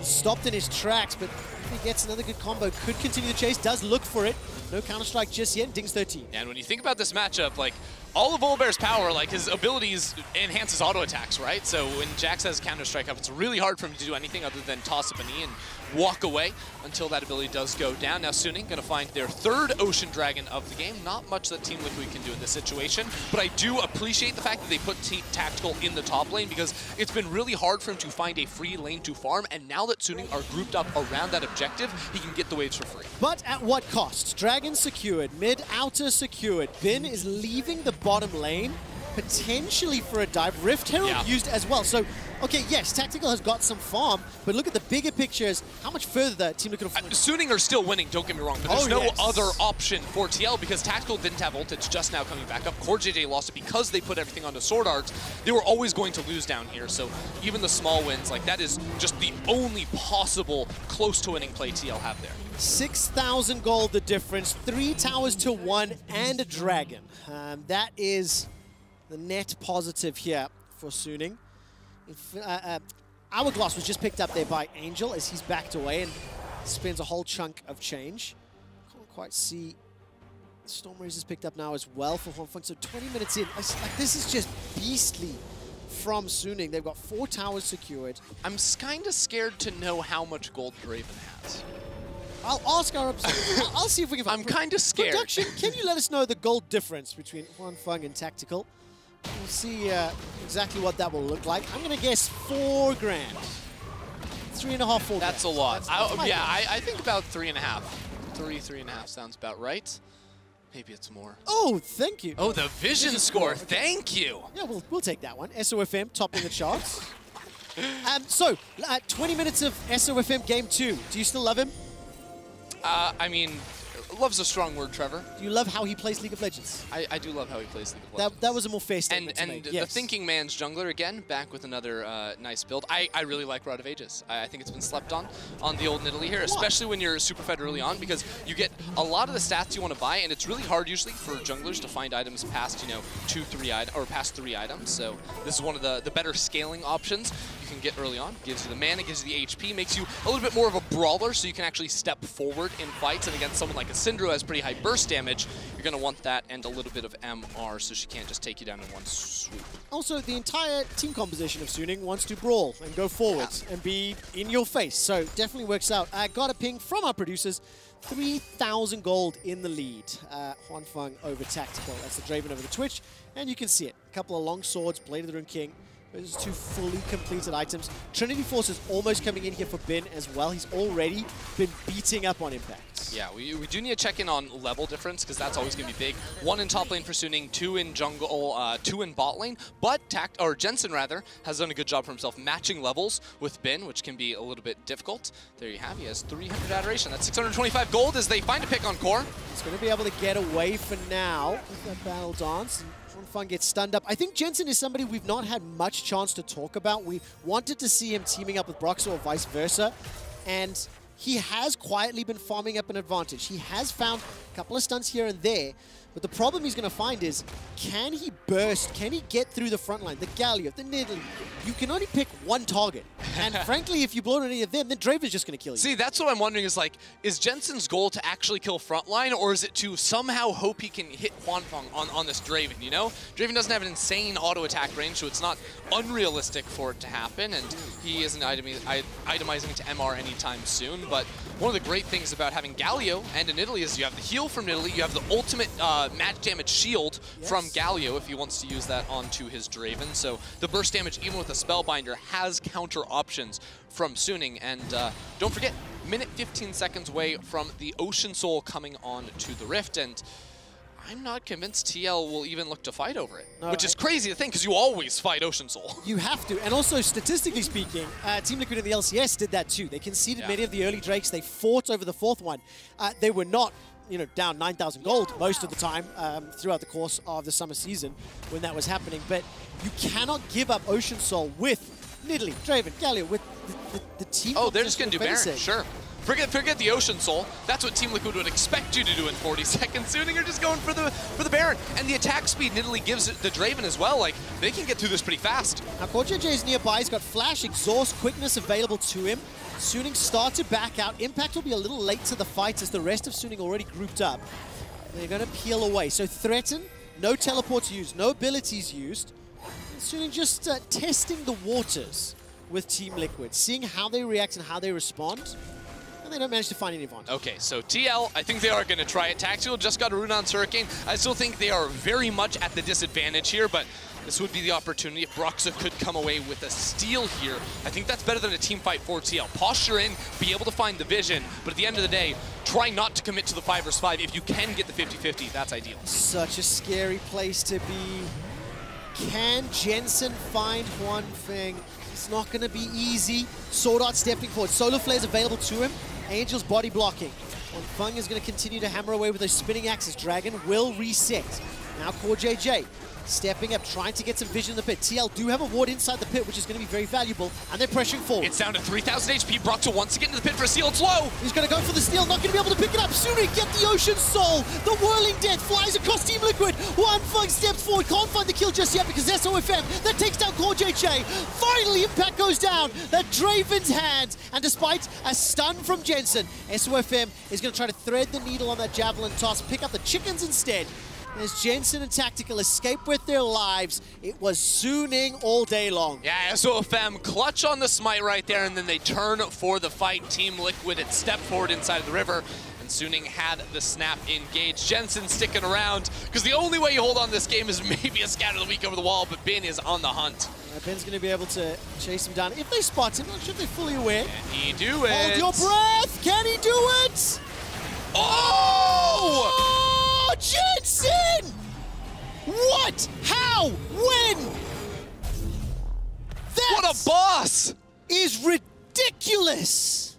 Stopped in his tracks, but if he gets another good combo, could continue the chase. Does look for it. No Counter-Strike just yet. Dings 13. And when you think about this matchup, like, all of Volibear's power, like, his abilities enhance his auto attacks, right? So when Jax has Counter-Strike up, it's really hard for him to do anything other than toss up a knee and walk away until that ability does go down. Now Suning going to find their 3rd Ocean Dragon of the game. Not much that Team Liquid can do in this situation, but I do appreciate the fact that they put Tactical in the top lane, because it's been really hard for him to find a free lane to farm, and now that Suning are grouped up around that objective, he can get the waves for free. But at what cost? Dragon secured, mid, outer secured. Bin is leaving the bottom lane. potentially for a dive. Rift Herald used as well. So, okay, yes, Tactical has got some farm, but look at the bigger picture as how much further the Team Liquid are falling. Suning are still winning, don't get me wrong, but there's no other option for TL because Tactical didn't have ult. It's just now coming back up. CoreJJ lost it because they put everything onto SwordArt. They were always going to lose down here, so even the small wins, like that is just the only possible close to winning play TL have there. 6,000 gold the difference, 3 towers to 1 and a dragon. That is the net positive here for Suning. Hourglass was just picked up there by Angel as he's backed away and spends a whole chunk of change. Can't quite see. Stormraze is picked up now as well for huanfeng. So 20 minutes in, like this is just beastly from Suning. They've got 4 towers secured. I'm kind of scared to know how much gold Draven has. I'll ask our observer. I'll see if we can find. I'm kind of scared. Production, can you let us know the gold difference between huanfeng and Tactical? We'll see exactly what that will look like. I'm going to guess 4 grand. 3.5, 4 That's grand. a lot. That's I think about 3.5. 3.5 sounds about right. Maybe it's more. Oh, thank you. Oh, the vision score. Thank you. Yeah, we'll take that one. SofM topping the charts. 20 minutes of SofM Game 2. Do you still love him? I mean, love's a strong word, Trevor. Do you love how he plays League of Legends? I do love how he plays League of Legends. That was a more fair statement to make. The Thinking Man's Jungler, again, back with another nice build. I really like Rod of Ages. I think it's been slept on the old Nidalee here, especially when you're super fed early on, because you get a lot of the stats you want to buy, and it's really hard usually for junglers to find items past, 3 items. So this is one of the better scaling options you can get early on. Gives you the mana, gives you the HP, makes you a little bit more of a brawler, so you can actually step forward in fights. And against someone like a Syndra who has pretty high burst damage, you're going to want that and a little bit of MR, so she can't just take you down in one swoop. Also, the entire team composition of Suning wants to brawl and go forwards and be in your face, so definitely works out. I got a ping from our producers, 3,000 gold in the lead. huanfeng over Tactical. That's the Draven over the Twitch, and you can see it. A couple of long swords, Blade of the Rune King. Those 2 fully completed items. Trinity Force is almost coming in here for Bin as well. He's already been beating up on Impact. Yeah, we do need to check in on level difference because that's always going to be big. 1 in top lane for Suning, 2 in jungle, 2 in bot lane. But Jensen has done a good job for himself matching levels with Bin, which can be a little bit difficult. There you have. He has 300 adoration. That's 625 gold as they find a pick on Core. He's going to be able to get away for now with that battle dance. huanfeng gets stunned up. I think Jensen is somebody we've not had much chance to talk about. We wanted to see him teaming up with Broxah or vice versa, and he has quietly been farming up an advantage. He has found a couple of stunts here and there, but the problem he's going to find is, can he burst? Can he get through the front line? The Galio, the Nidalee. You can only pick 1 target. And frankly, if you blow any of them, then Draven's just going to kill you. See, that's what I'm wondering is, like, is Jensen's goal to actually kill frontline, or is it to somehow hope he can hit huanfeng on this Draven, Draven doesn't have an insane auto attack range, so it's not unrealistic for it to happen, and he isn't itemizing it to MR anytime soon. But one of the great things about having Galio and a Nidalee is you have the heal from Nidalee, you have the ultimate match damage shield from Galio if he wants to use that onto his Draven. So the burst damage, even with a Spellbinder, has counter options from Suning. And don't forget, minute 15 seconds away from the Ocean Soul coming on to the Rift. And I'm not convinced TL will even look to fight over it, which is crazy to think because you always fight Ocean Soul. You have to. And also, statistically speaking, Team Liquid in the LCS did that too. They conceded many of the early Drakes. They fought over the 4th one. They were not down 9,000 gold most of the time throughout the course of the summer season when that was happening. But you cannot give up Ocean Soul with Nidalee, Draven, Galio, with the team. Oh, they're just going to do Baron, sure. Forget the Ocean Soul. That's what Team Liquid would expect you to do in 40 seconds. Suning are just going for the Baron. And the attack speed Nidalee gives the Draven as well. Like, they can get through this pretty fast. Now, CoreJJ is nearby. He's got Flash, Exhaust, Quickness available to him. Suning start to back out. Impact will be a little late to the fight as the rest of Suning already grouped up. They're going to peel away. So Threaten, no teleports used, no abilities used. And Suning just testing the waters with Team Liquid, seeing how they react and how they respond. And they don't manage to find any advantage. Okay, so TL, I think they are going to try it. Tactical just got a rune on Hurricane. I still think they are very much at the disadvantage here, but this would be the opportunity if Broxah could come away with a steal here. I think that's better than a team fight for TL. Posture in, be able to find the vision, but at the end of the day, try not to commit to the 5 versus 5. If you can get the 50-50, that's ideal. Such a scary place to be. Can Jensen find huanfeng? It's not going to be easy. SwordArt stepping forward. Solar Flare's available to him. Angel's body blocking. huanfeng is going to continue to hammer away with those spinning axes. Dragon will reset. Now CoreJJ stepping up, trying to get some vision in the pit. TL do have a ward inside the pit, which is going to be very valuable, and they're pressuring forward. It's down to 3,000 HP. Broxah wants to get into the pit for a steal. It's low. He's going to go for the steal, not going to be able to pick it up. Sunic get the Ocean Soul. The Whirling Death flies across Team Liquid. huanfeng steps forward, can't find the kill just yet because SofM, that takes down CoreJJ. Finally, Impact goes down. That Draven's hands, and despite a stun from Jensen, SofM is going to try to thread the needle on that Javelin toss, pick up the chickens instead. As Jensen and Tactical escape with their lives, it was Suning all day long. Yeah, SofM clutch on the smite right there, and then they turn for the fight. Team Liquid had stepped forward inside of the river, and Suning had the snap engaged. Jensen sticking around, because the only way you hold on this game is maybe a scatter the weak over the wall, but Ben is on the hunt. Ben's going to be able to chase him down. If they spot him, not sure if they're fully aware. Can he do it? Hold your breath! Can he do it? Oh! Jensen! What? How? When? That what a boss! Is ridiculous!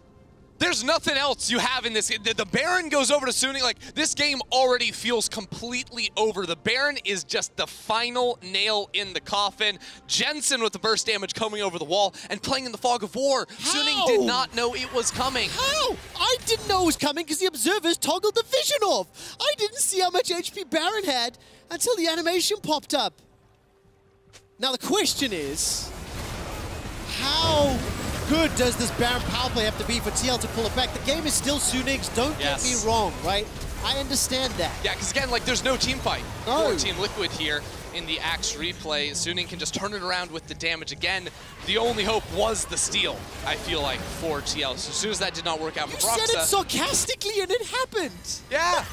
There's nothing else you have in this. The Baron goes over to Suning. Like, this game already feels completely over. The Baron is just the final nail in the coffin. Jensen with the burst damage coming over the wall and playing in the fog of war. How? Suning did not know it was coming. How? I didn't know it was coming because the observers toggled the vision off. I didn't see how much HP Baron had until the animation popped up. Now the question is, how good does this Baron power play have to be for TL to pull it back? The game is still Sunig's, don't get me wrong, right? I understand that. Yeah, because again, like, there's no team fight for Team Liquid here in the Axe replay. Suning can just turn it around with the damage again. The only hope was the steal, I feel like, for TL. So as soon as that did not work out for Broxah... You said it sarcastically and it happened! Yeah!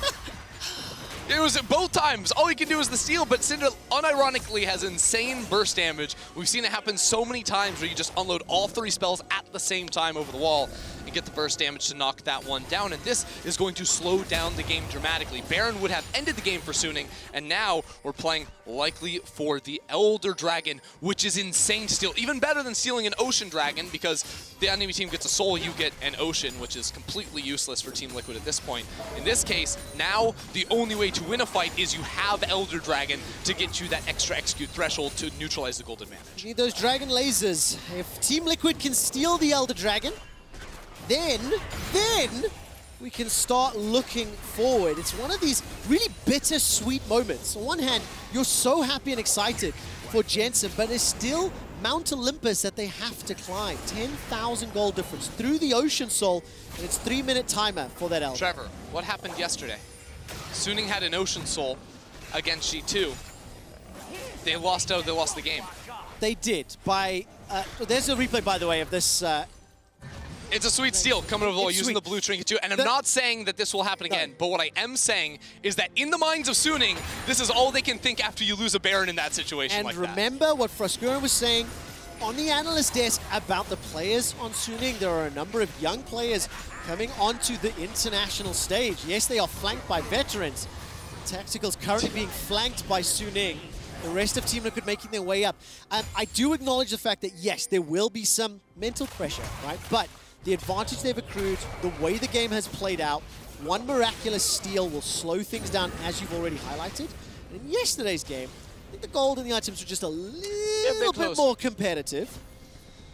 It was both times. All he can do is the steal, but Syndra unironically has insane burst damage. We've seen it happen so many times where you just unload all 3 spells at the same time over the wall and get the burst damage to knock that one down. And this is going to slow down the game dramatically. Baron would have ended the game for Suning, and now we're playing likely for the Elder Dragon, which is insane to steal. Even better than stealing an Ocean Dragon, because the enemy team gets a soul, you get an Ocean, which is completely useless for Team Liquid at this point. In this case, now the only way to win a fight is you have Elder Dragon to get you that extra execute threshold to neutralize the gold advantage. You need those dragon lasers. If Team Liquid can steal the Elder Dragon, then we can start looking forward. It's one of these really bittersweet moments. On one hand, you're so happy and excited for Jensen, but it's still Mount Olympus that they have to climb. 10,000 gold difference through the Ocean Soul, and it's 3-minute timer for that Elder. Trevor, what happened yesterday? Suning had an Ocean Soul against G2. They lost the game. They did. There's a replay, by the way, of this. It's a sweet steal coming over the wall using the blue trinket too. And I'm not saying that this will happen again, but what I am saying is that in the minds of Suning, this is all they can think after you lose a Baron in that situation like that. And remember what FLICKR was saying on the analyst desk about the players on Suning. There are a number of young players coming onto the international stage. Yes, they are flanked by veterans. Tactical's currently being flanked by Suning. The rest of Team Liquid making their way up. I do acknowledge the fact that, yes, there will be some mental pressure, right? But the advantage they've accrued, the way the game has played out, one miraculous steal will slow things down, as you've already highlighted. And in yesterday's game, I think the gold and the items were just a little bit more competitive.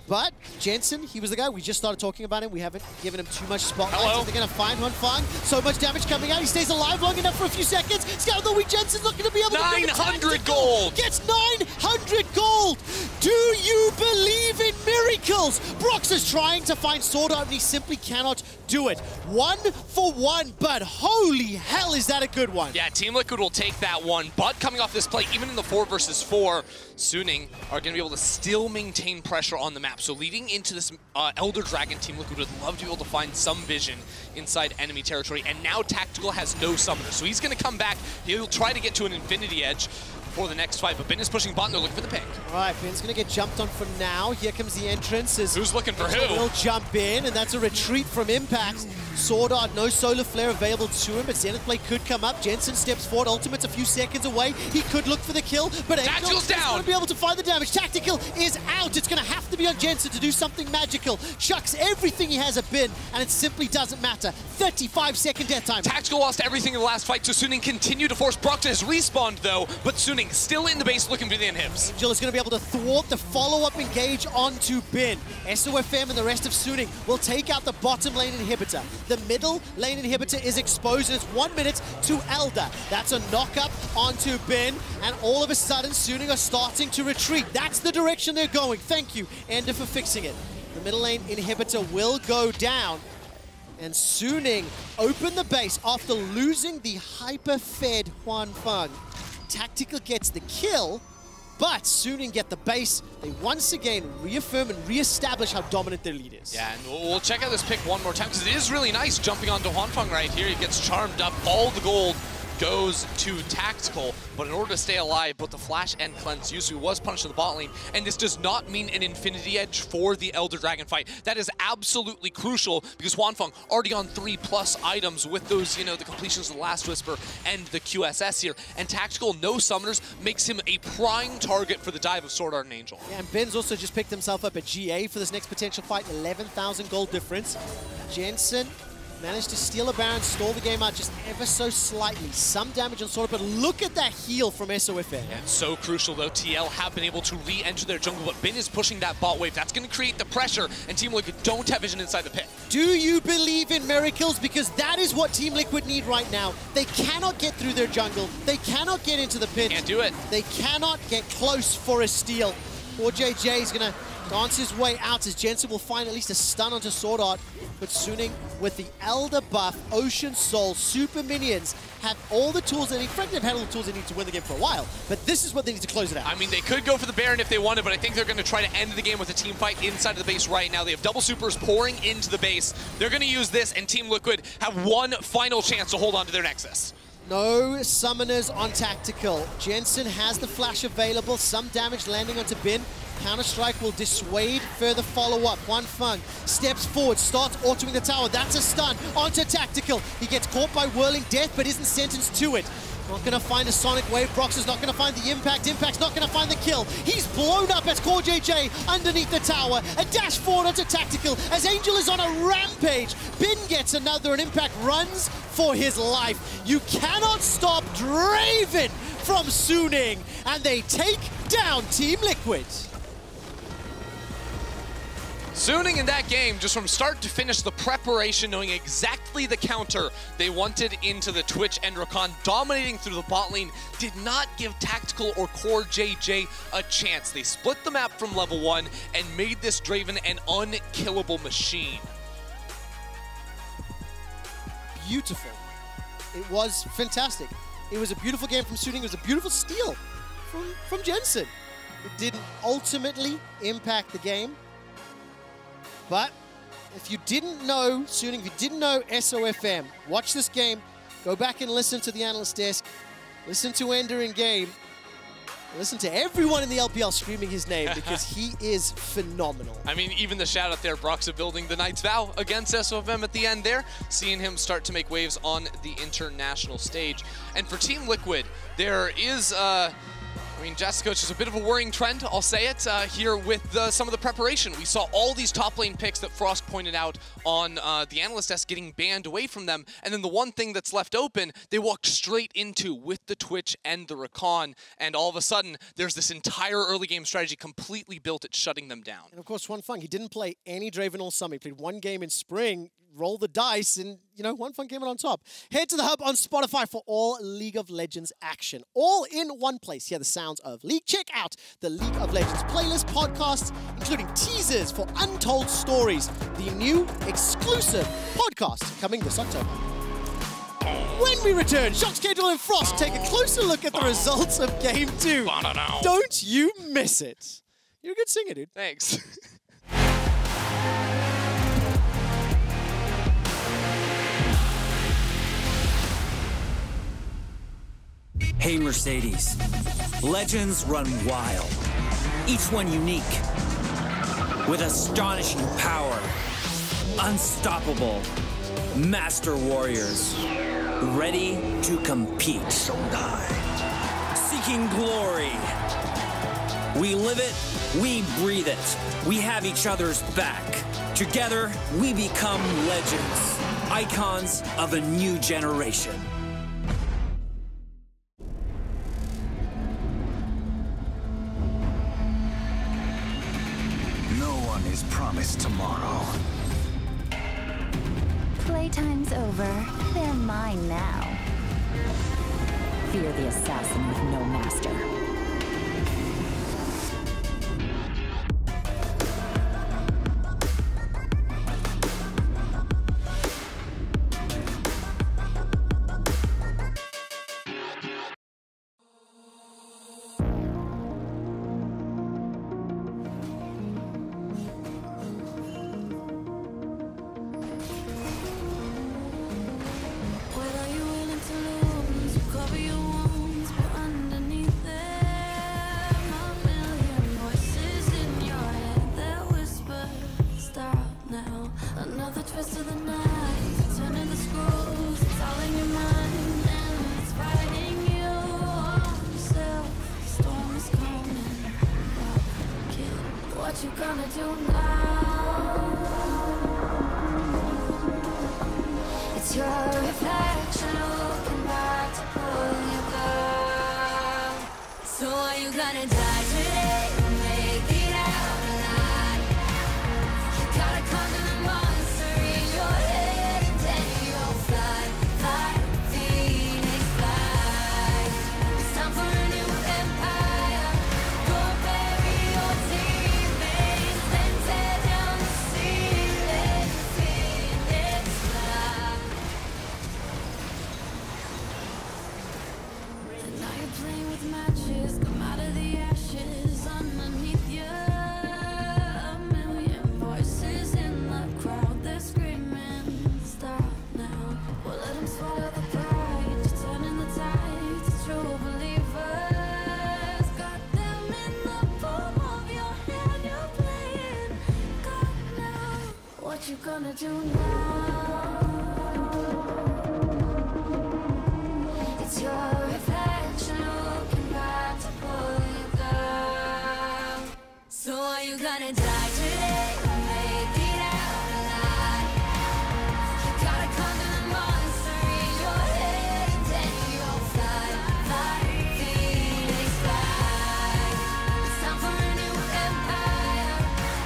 But Jensen, he was the guy. We just started talking about him. We haven't given him too much spotlight. They're going to find huanfeng. So much damage coming out. He stays alive long enough for a few seconds. Scout of the week, Jensen's not going to be able to 900 gold! Gets 900 gold! Do you believe in miracles? Broxah's trying to find SwordArt, and he simply cannot do it. 1 for 1, but holy hell, is that a good one? Yeah, Team Liquid will take that one, but coming off this play, even in the 4 versus 4, Suning are going to be able to still maintain pressure on the map. So leading into this Elder Dragon, Team Liquid would love to be able to find some vision inside enemy territory, and now Tactical has no summoner, so he's going to come back. He'll try to get to an Infinity Edge. for the next fight. But Ben is pushing bot, they're looking for the pick. All right, Ben's going to get jumped on for now. Here comes the entrance. Who's looking for who? Will jump in, and that's a retreat from Impact. SwordArt, no solar flare available to him, but Zenith Blade could come up. Jensen steps forward, ultimate's a few seconds away. He could look for the kill, but Angel's down. Going to be able to find the damage. Tactical is out. It's going to have to be on Jensen to do something magical. Chucks everything he has at bin, and it simply doesn't matter. 35-second death time. Tactical lost everything in the last fight, so Suning continued to force. Broxah has respawned though, but Suning still in the base looking for the inhibs. Angel is going to be able to thwart the follow-up engage onto bin. SofM and the rest of Suning will take out the bottom lane inhibitor. The middle lane inhibitor is exposed, and it's 1 minute to Elder. That's a knock-up onto bin, and all of a sudden Suning are starting to retreat. That's the direction they're going. Thank you, Ender, for fixing it. The middle lane inhibitor will go down, and Suning open the base after losing the hyper-fed huanfeng. Tactical gets the kill, but Suning get the base. They once again reaffirm and reestablish how dominant their lead is. Yeah, and we'll check out this pick one more time, because it is really nice jumping onto huanfeng right here. He gets charmed up. All the gold goes to Tactical, but in order to stay alive, both the flash and cleanse Yuzu was punished in the bot lane, and this does not mean an infinity edge for the Elder Dragon fight. That is absolutely crucial, because huanfeng already on 3+ items with those, you know, the completions of the Last Whisper and the QSS here, and Tactical, no summoners, makes him a prime target for the dive of SwordArt and Angel. Yeah, and Ben's also just picked himself up at GA for this next potential fight, 11,000 gold difference. Jensen managed to steal a Baron, stall the game out just ever so slightly. Some damage on SwordArt, but look at that heal from SofM. Yeah, it's so crucial though. TL have been able to re-enter their jungle, but Ben is pushing that bot wave. That's going to create the pressure, and Team Liquid don't have vision inside the pit. Do you believe in miracles? Because that is what Team Liquid need right now. They cannot get through their jungle. They cannot get into the pit. Can't do it. They cannot get close for a steal. CoreJJ is going to dance his way out as Jensen will find at least a stun onto SwordArt. But Suning with the Elder buff, Ocean Soul, super minions have all the tools they need. Frankly, they've had all the tools they need to win the game for a while. But this is what they need to close it out. I mean, they could go for the Baron if they wanted, but I think they're going to try to end the game with a team fight inside of the base right now. They have double supers pouring into the base. They're going to use this, and Team Liquid have one final chance to hold on to their Nexus. No summoners on Tactical. Jensen has the flash available. Some damage landing onto Bin. Counter-Strike will dissuade further follow-up. huanfeng steps forward, starts autoing the tower. That's a stun onto Tactical. He gets caught by Whirling Death, but isn't sentenced to it. Not going to find a Sonic Wave. Broxah's not going to find the impact. Impact's not going to find the kill. He's blown up as CoreJJ underneath the tower. A dash forward onto Tactical as Angel is on a rampage. Bin gets another, and Impact runs for his life. You cannot stop Draven from Suning, and they take down Team Liquid. Suning in that game, just from start to finish, the preparation, knowing exactly the counter they wanted into the Twitch, and Rakan dominating through the bot lane did not give Tactical or CoreJJ a chance. They split the map from level 1 and made this Draven an unkillable machine. Beautiful. It was fantastic. It was a beautiful game from Suning. It was a beautiful steal from Jensen. It didn't ultimately impact the game. But if you didn't know Suning, if you didn't know SofM, watch this game, go back and listen to the analyst desk, listen to Ender in game, listen to everyone in the LPL screaming his name because he is phenomenal. I mean, even the shout out there, Broxah building the Knight's Vow against SofM at the end there, seeing him start to make waves on the international stage. And for Team Liquid, there is I mean, Jessica, it's just a bit of a worrying trend, I'll say it, here with some of the preparation. We saw all these top lane picks that Frost pointed out on the analyst desk getting banned away from them, and then the one thing that's left open, they walked straight into with the Twitch and the Rakan, and all of a sudden, there's this entire early game strategy completely built at shutting them down. And of course, huanfeng, he didn't play any Draven all summer. He played one game in spring, roll the dice, and, you know, huanfeng came out on top. Head to the hub on Spotify for all League of Legends action. All in one place. Hear the sounds of League. Check out the League of Legends playlist podcasts, including teasers for untold stories. The new exclusive podcast coming this October. When we return, Shox, Kedril, and Frost take a closer look at the results of Game 2. Don't you miss it. You're a good singer, dude. Thanks. Hey, Mercedes. Legends run wild, each one unique, with astonishing power, unstoppable, master warriors, ready to compete. Seeking glory. We live it, we breathe it. We have each other's back. Together, we become legends, icons of a new generation. No one is promised tomorrow. Playtime's over. They're mine now. Fear the assassin with no master. What you gonna do now? It's your reflection looking back to pull you down. So are you gonna die today or make it out alive? You gotta conquer the monster in your head and then you'll fly, fly, Phoenix fly. It's time for a new empire. Go bury your teammates, then tear down the ceiling. Phoenix fly. And now you're playing with matches. Come out of the ashes underneath you. A million voices in the crowd. They're screaming, stop now. Well, let them swallow the pride. You're turning the tide to true believers. Got them in the palm of your hand. You're playing God now. What you gonna do now? It's your reflection looking back to pull you down. So are you gonna die today or make it out alive? You gotta conquer the monster in your head and then you'll fly, fly, Phoenix fly. It's time for a new empire.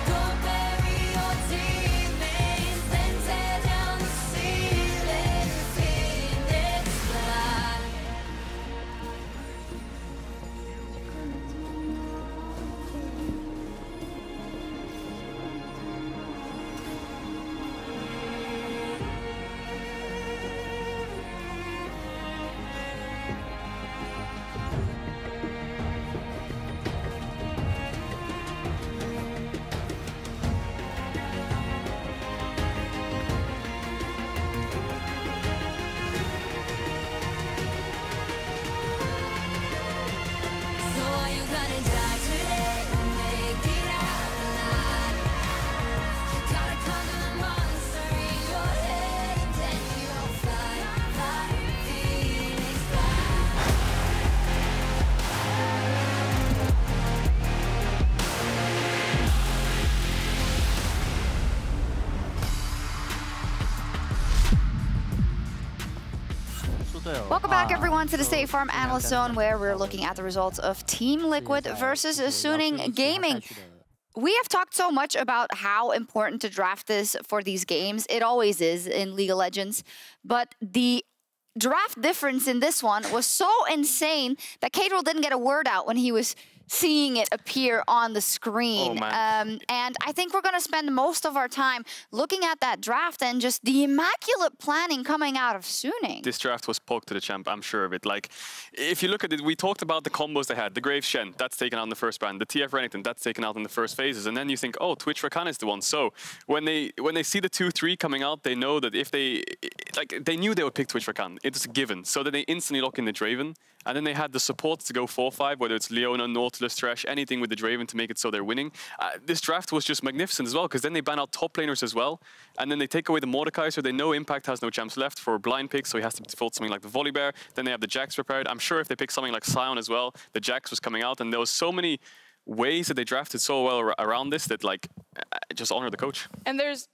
Go bury your teammates, then tear down the ceiling. Phoenix fly. So are you gonna die today or make it out alive? You gotta conquer the monster in your head and then you'll fly, fly, Phoenix fly. Welcome back, everyone, to the State Farm Analyst Zone, where we're looking at the results of Team Liquid versus Suning Gaming. We have talked so much about how important to draft is for these games. It always is in League of Legends. But the draft difference in this one was so insane that Cadril didn't get a word out when he was seeing it appear on the screen. Oh, and I think we're going to spend most of our time looking at that draft and just the immaculate planning coming out of Suning. This draft was poked to the champ, I'm sure of it. Like, if you look at it, we talked about the combos they had. The Grave Shen, that's taken out in the first brand. The TF Renekton, that's taken out in the first phases. And then you think, oh, Twitch Rakan is the one. So when they see the 2-3 coming out, they know that if they knew they would pick Twitch Rakan. It's a given. So that they instantly lock in the Draven. And then they had the supports to go 4-5, whether it's Leona, Nautilus, Thresh, anything with the Draven to make it so they're winning. This draft was just magnificent as well, because then they ban out top laners as well. And then they take away the Mordecai, so they know Impact has no champs left for blind picks, so he has to default something like the Volibear. Then they have the Jax prepared. I'm sure if they pick something like Sion as well, the Jax was coming out, and there was so many ways that they drafted so well around this that, like, just honor the coach. And there's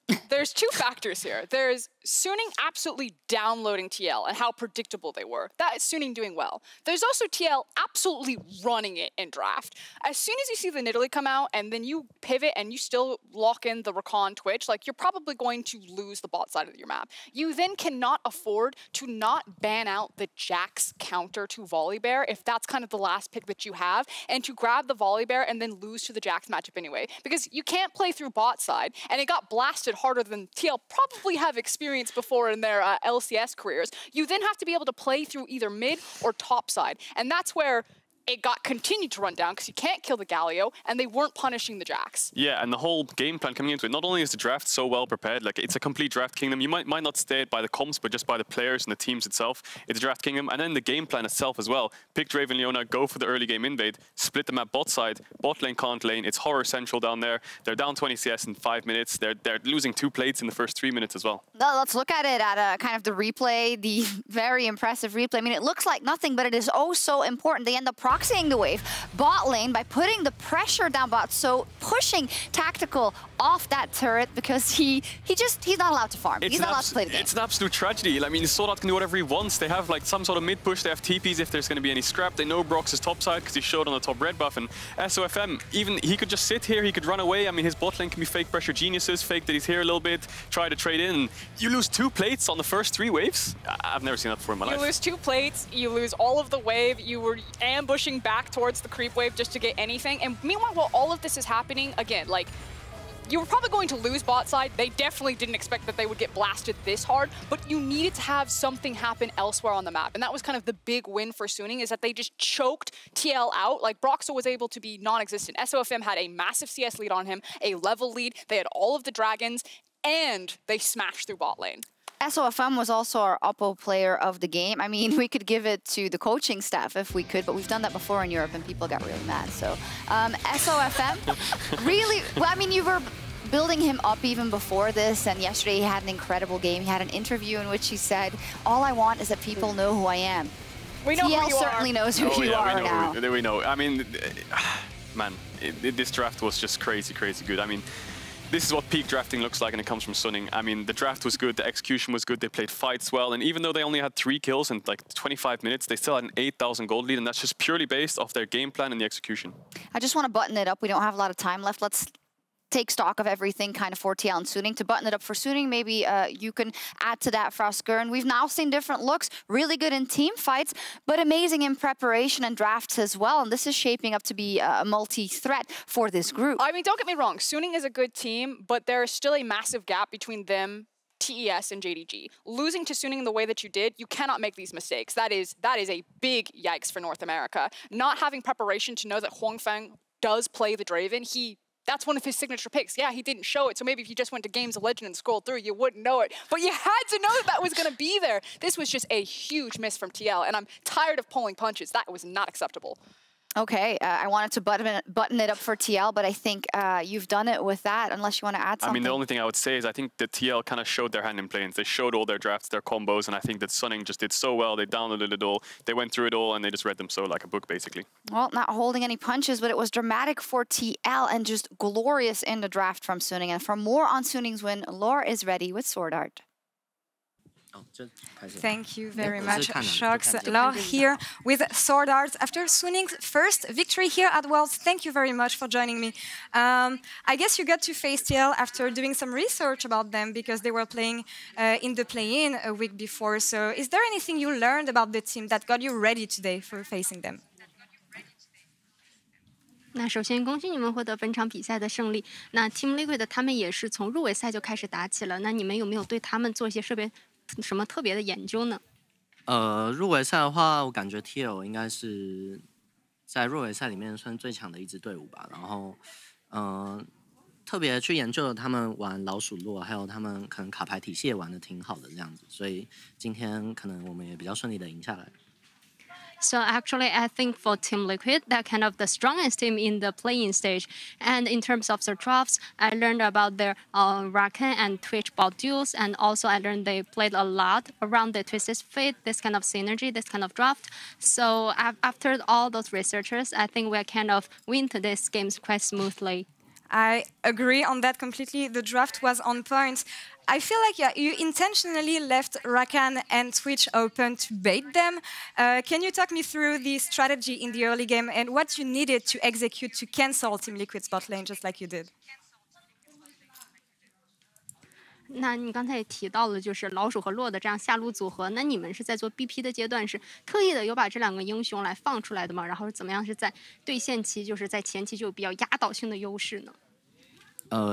two factors here. There's Suning absolutely downloading TL and how predictable they were. That is Suning doing well. There's also TL absolutely running it in draft. As soon as you see the Nidalee come out and then you pivot and you still lock in the Rakan Twitch, like, you're probably going to lose the bot side of your map. You then cannot afford to not ban out the Jax counter to Volibear if that's kind of the last pick that you have, and to grab the Volibear and then lose to the Jax matchup anyway. Because you can't play through bot side, and it got blasted harder than TL probably have experienced before in their LCS careers. You then have to be able to play through either mid or top side, and that's where it got continued to run down because you can't kill the Galio, and they weren't punishing the Jax. Yeah, and the whole game plan coming into it, not only is the draft so well prepared, like, it's a complete draft kingdom. You might not stay it by the comps, but just by the players and the teams itself. It's a draft kingdom, and then the game plan itself as well. Pick Draven, Leona, go for the early game invade, split the map bot side, bot lane can't lane, it's horror central down there. They're down 20 CS in 5 minutes. They're losing 2 plates in the first 3 minutes as well. Well, let's look at it at kind of the replay, the very impressive replay. I mean, it looks like nothing, but it is oh so important. They end up proxying the wave bot lane by putting the pressure down bot, so pushing Tactical off that turret because he's not allowed to farm. He's not allowed to play the game. It's an absolute tragedy. I mean, SwordArt can do whatever he wants. They have like some sort of mid push. They have TPs if there's going to be any scrap. They know Broxah is top side because he showed on the top red buff. And SofM, even he could just sit here. He could run away. I mean, his bot lane can be fake pressure geniuses, fake that he's here a little bit, try to trade in. You lose 2 plates on the first 3 waves. I've never seen that before in my life. You lose 2 plates. You lose all of the wave. You were ambushing back towards the creep wave just to get anything. And meanwhile, while all of this is happening, again, like, you were probably going to lose bot side. They definitely didn't expect that they would get blasted this hard, but you needed to have something happen elsewhere on the map. And that was kind of the big win for Suning, is that they just choked TL out. Like, Broxah was able to be non-existent. SofM had a massive CS lead on him, a level lead. They had all of the dragons, and they smashed through bot lane. SofM was also our Oppo player of the game. I mean, we could give it to the coaching staff if we could, but we've done that before in Europe and people got really mad. So SofM, really, well, I mean, you were building him up even before this, and yesterday he had an incredible game. He had an interview in which he said, all I want is that people know who I am. We know TL who you certainly are. knows who you are now. We know. I mean, man, this draft was just crazy, crazy good. I mean, this is what peak drafting looks like, and it comes from Suning. I mean, the draft was good, the execution was good, they played fights well, and even though they only had 3 kills in like 25 minutes, they still had an 8,000 gold lead, and that's just purely based off their game plan and the execution. I just want to button it up. We don't have a lot of time left. Let's take stock of everything kind of for TL and Suning. To button it up for Suning, maybe you can add to that, FLICKR. And we've now seen different looks, really good in team fights, but amazing in preparation and drafts as well. And this is shaping up to be a multi-threat for this group. I mean, don't get me wrong, Suning is a good team, but there is still a massive gap between them, TES, and JDG. Losing to Suning in the way that you did, you cannot make these mistakes. That is a big yikes for North America. Not having preparation to know that huanfeng does play the Draven, that's one of his signature picks. Yeah, he didn't show it, so maybe if you just went to Games of Legend and scrolled through, you wouldn't know it. But you had to know that that was going to be there. This was just a huge miss from TL, and I'm tired of pulling punches. That was not acceptable. Okay, I wanted to button it up for TL, but I think you've done it with that, unless you want to add something. I mean, the only thing I would say is I think the TL kind of showed their hand in planes. They showed all their drafts, their combos, and I think that Suning just did so well. They downloaded it all, they went through it all, and they just read them so like a book, basically. Well, not holding any punches, but it was dramatic for TL and just glorious in the draft from Suning. And for more on Suning's win, Laura is ready with SwordArt. Thank you very much, Shox. Laura here with SwordArt. After Suning's first victory here at Worlds, thank you very much for joining me. I guess you got to face TL after doing some research about them because they were playing in the play-in a week before. So is there anything you learned about the team that got you ready today for facing them? 那首先恭喜你们获得本场比赛的胜利。那 Team Liquid 他们也是从入围赛就开始打起了。那你们有没有对他们做一些什么特别的研究呢？入围赛的话，我感觉 TL 应该是在入围赛里面算最强的一支队伍吧。然后，特别去研究了他们玩老鼠落，还有他们可能卡牌体系也玩得挺好的这样子，所以今天可能我们也比较顺利的赢下来。So actually, I think for Team Liquid, they're kind of the strongest team in the playing stage. And in terms of the drafts, I learned about their Rakan and Twitch bot duels, and also I learned they played a lot around the Twisted Fate, this kind of synergy, this kind of draft. So after all those researchers, I think we kind of win these games quite smoothly. I agree on that completely. The draft was on point. I feel like you intentionally left Rakan and Twitch open to bait them. Can you talk me through the strategy in the early game and what you needed to execute to cancel Team Liquid's bot lane just like you did? 那你刚才也提到了，就是老鼠和洛的这样下路组合。那你们是在做 BP 的阶段，是特意的有把这两个英雄来放出来的吗？然后怎么样是在对线期，就是在前期就有比较压倒性的优势呢？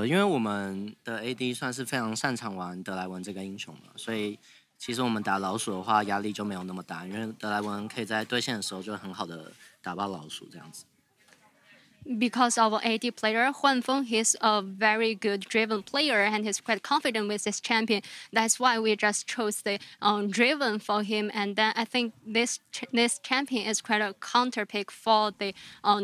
因为我们的 AD 算是非常擅长玩德莱文这个英雄了，所以其实我们打老鼠的话压力就没有那么大，因为德莱文可以在对线的时候就很好的打爆老鼠这样子。Because of AD player huanfeng, he's a very good Draven player and he's quite confident with this champion. That's why we just chose the Draven for him. And then I think this champion is quite a counter pick for the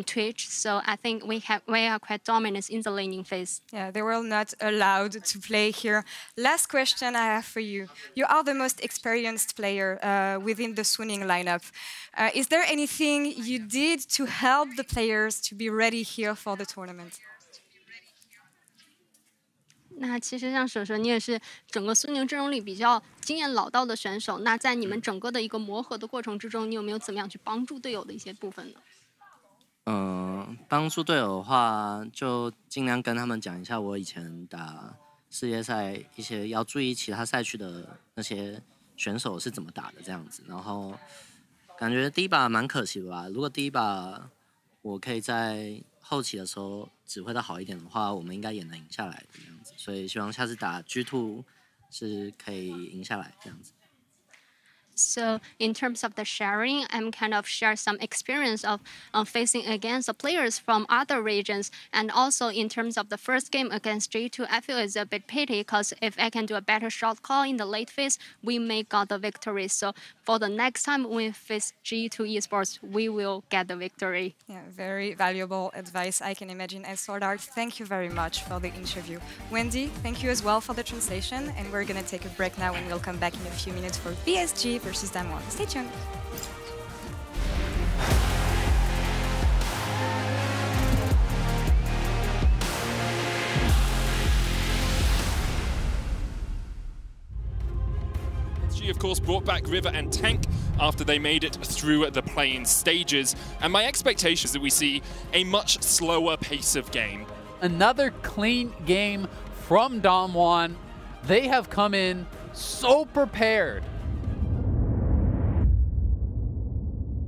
Twitch. So I think we are quite dominant in the laning phase. Yeah, they were not allowed to play here. Last question I have for you. You are the most experienced player within the Swooning lineup. Is there anything you did to help the players to be ready here for the tournament? 那其实像舍舍，你也是整个苏宁阵容里比较经验老道的选手。那在你们整个的一个磨合的过程之中，你有没有怎么样去帮助队友的一些部分呢？帮助队友的话，就尽量跟他们讲一下我以前打世界赛一些要注意其他赛区的那些选手是怎么打的这样子。然后感觉第一把蛮可惜的吧，如果第一把我可以在后期的时候指挥的好一点的话，我们应该也能赢下来的这样子。所以希望下次打 G2 是可以赢下来这样子。So in terms of the sharing, I'm kind of share some experience of facing against the players from other regions. And also in terms of the first game against G2, I feel it's a bit pity because if I can do a better shot call in the late phase, we may got the victory. So for the next time we face G2 esports, we will get the victory. Yeah, very valuable advice, I can imagine. And SwordArt, thank you very much for the interview. Wendy, thank you as well for the translation. And we're going to take a break now and we'll come back in a few minutes for PSG versus Damwon. Stay tuned. She, of course, brought back River and Tank after they made it through the playing stages. And my expectation is that we see a much slower pace of game. Another clean game from Damwon. They have come in so prepared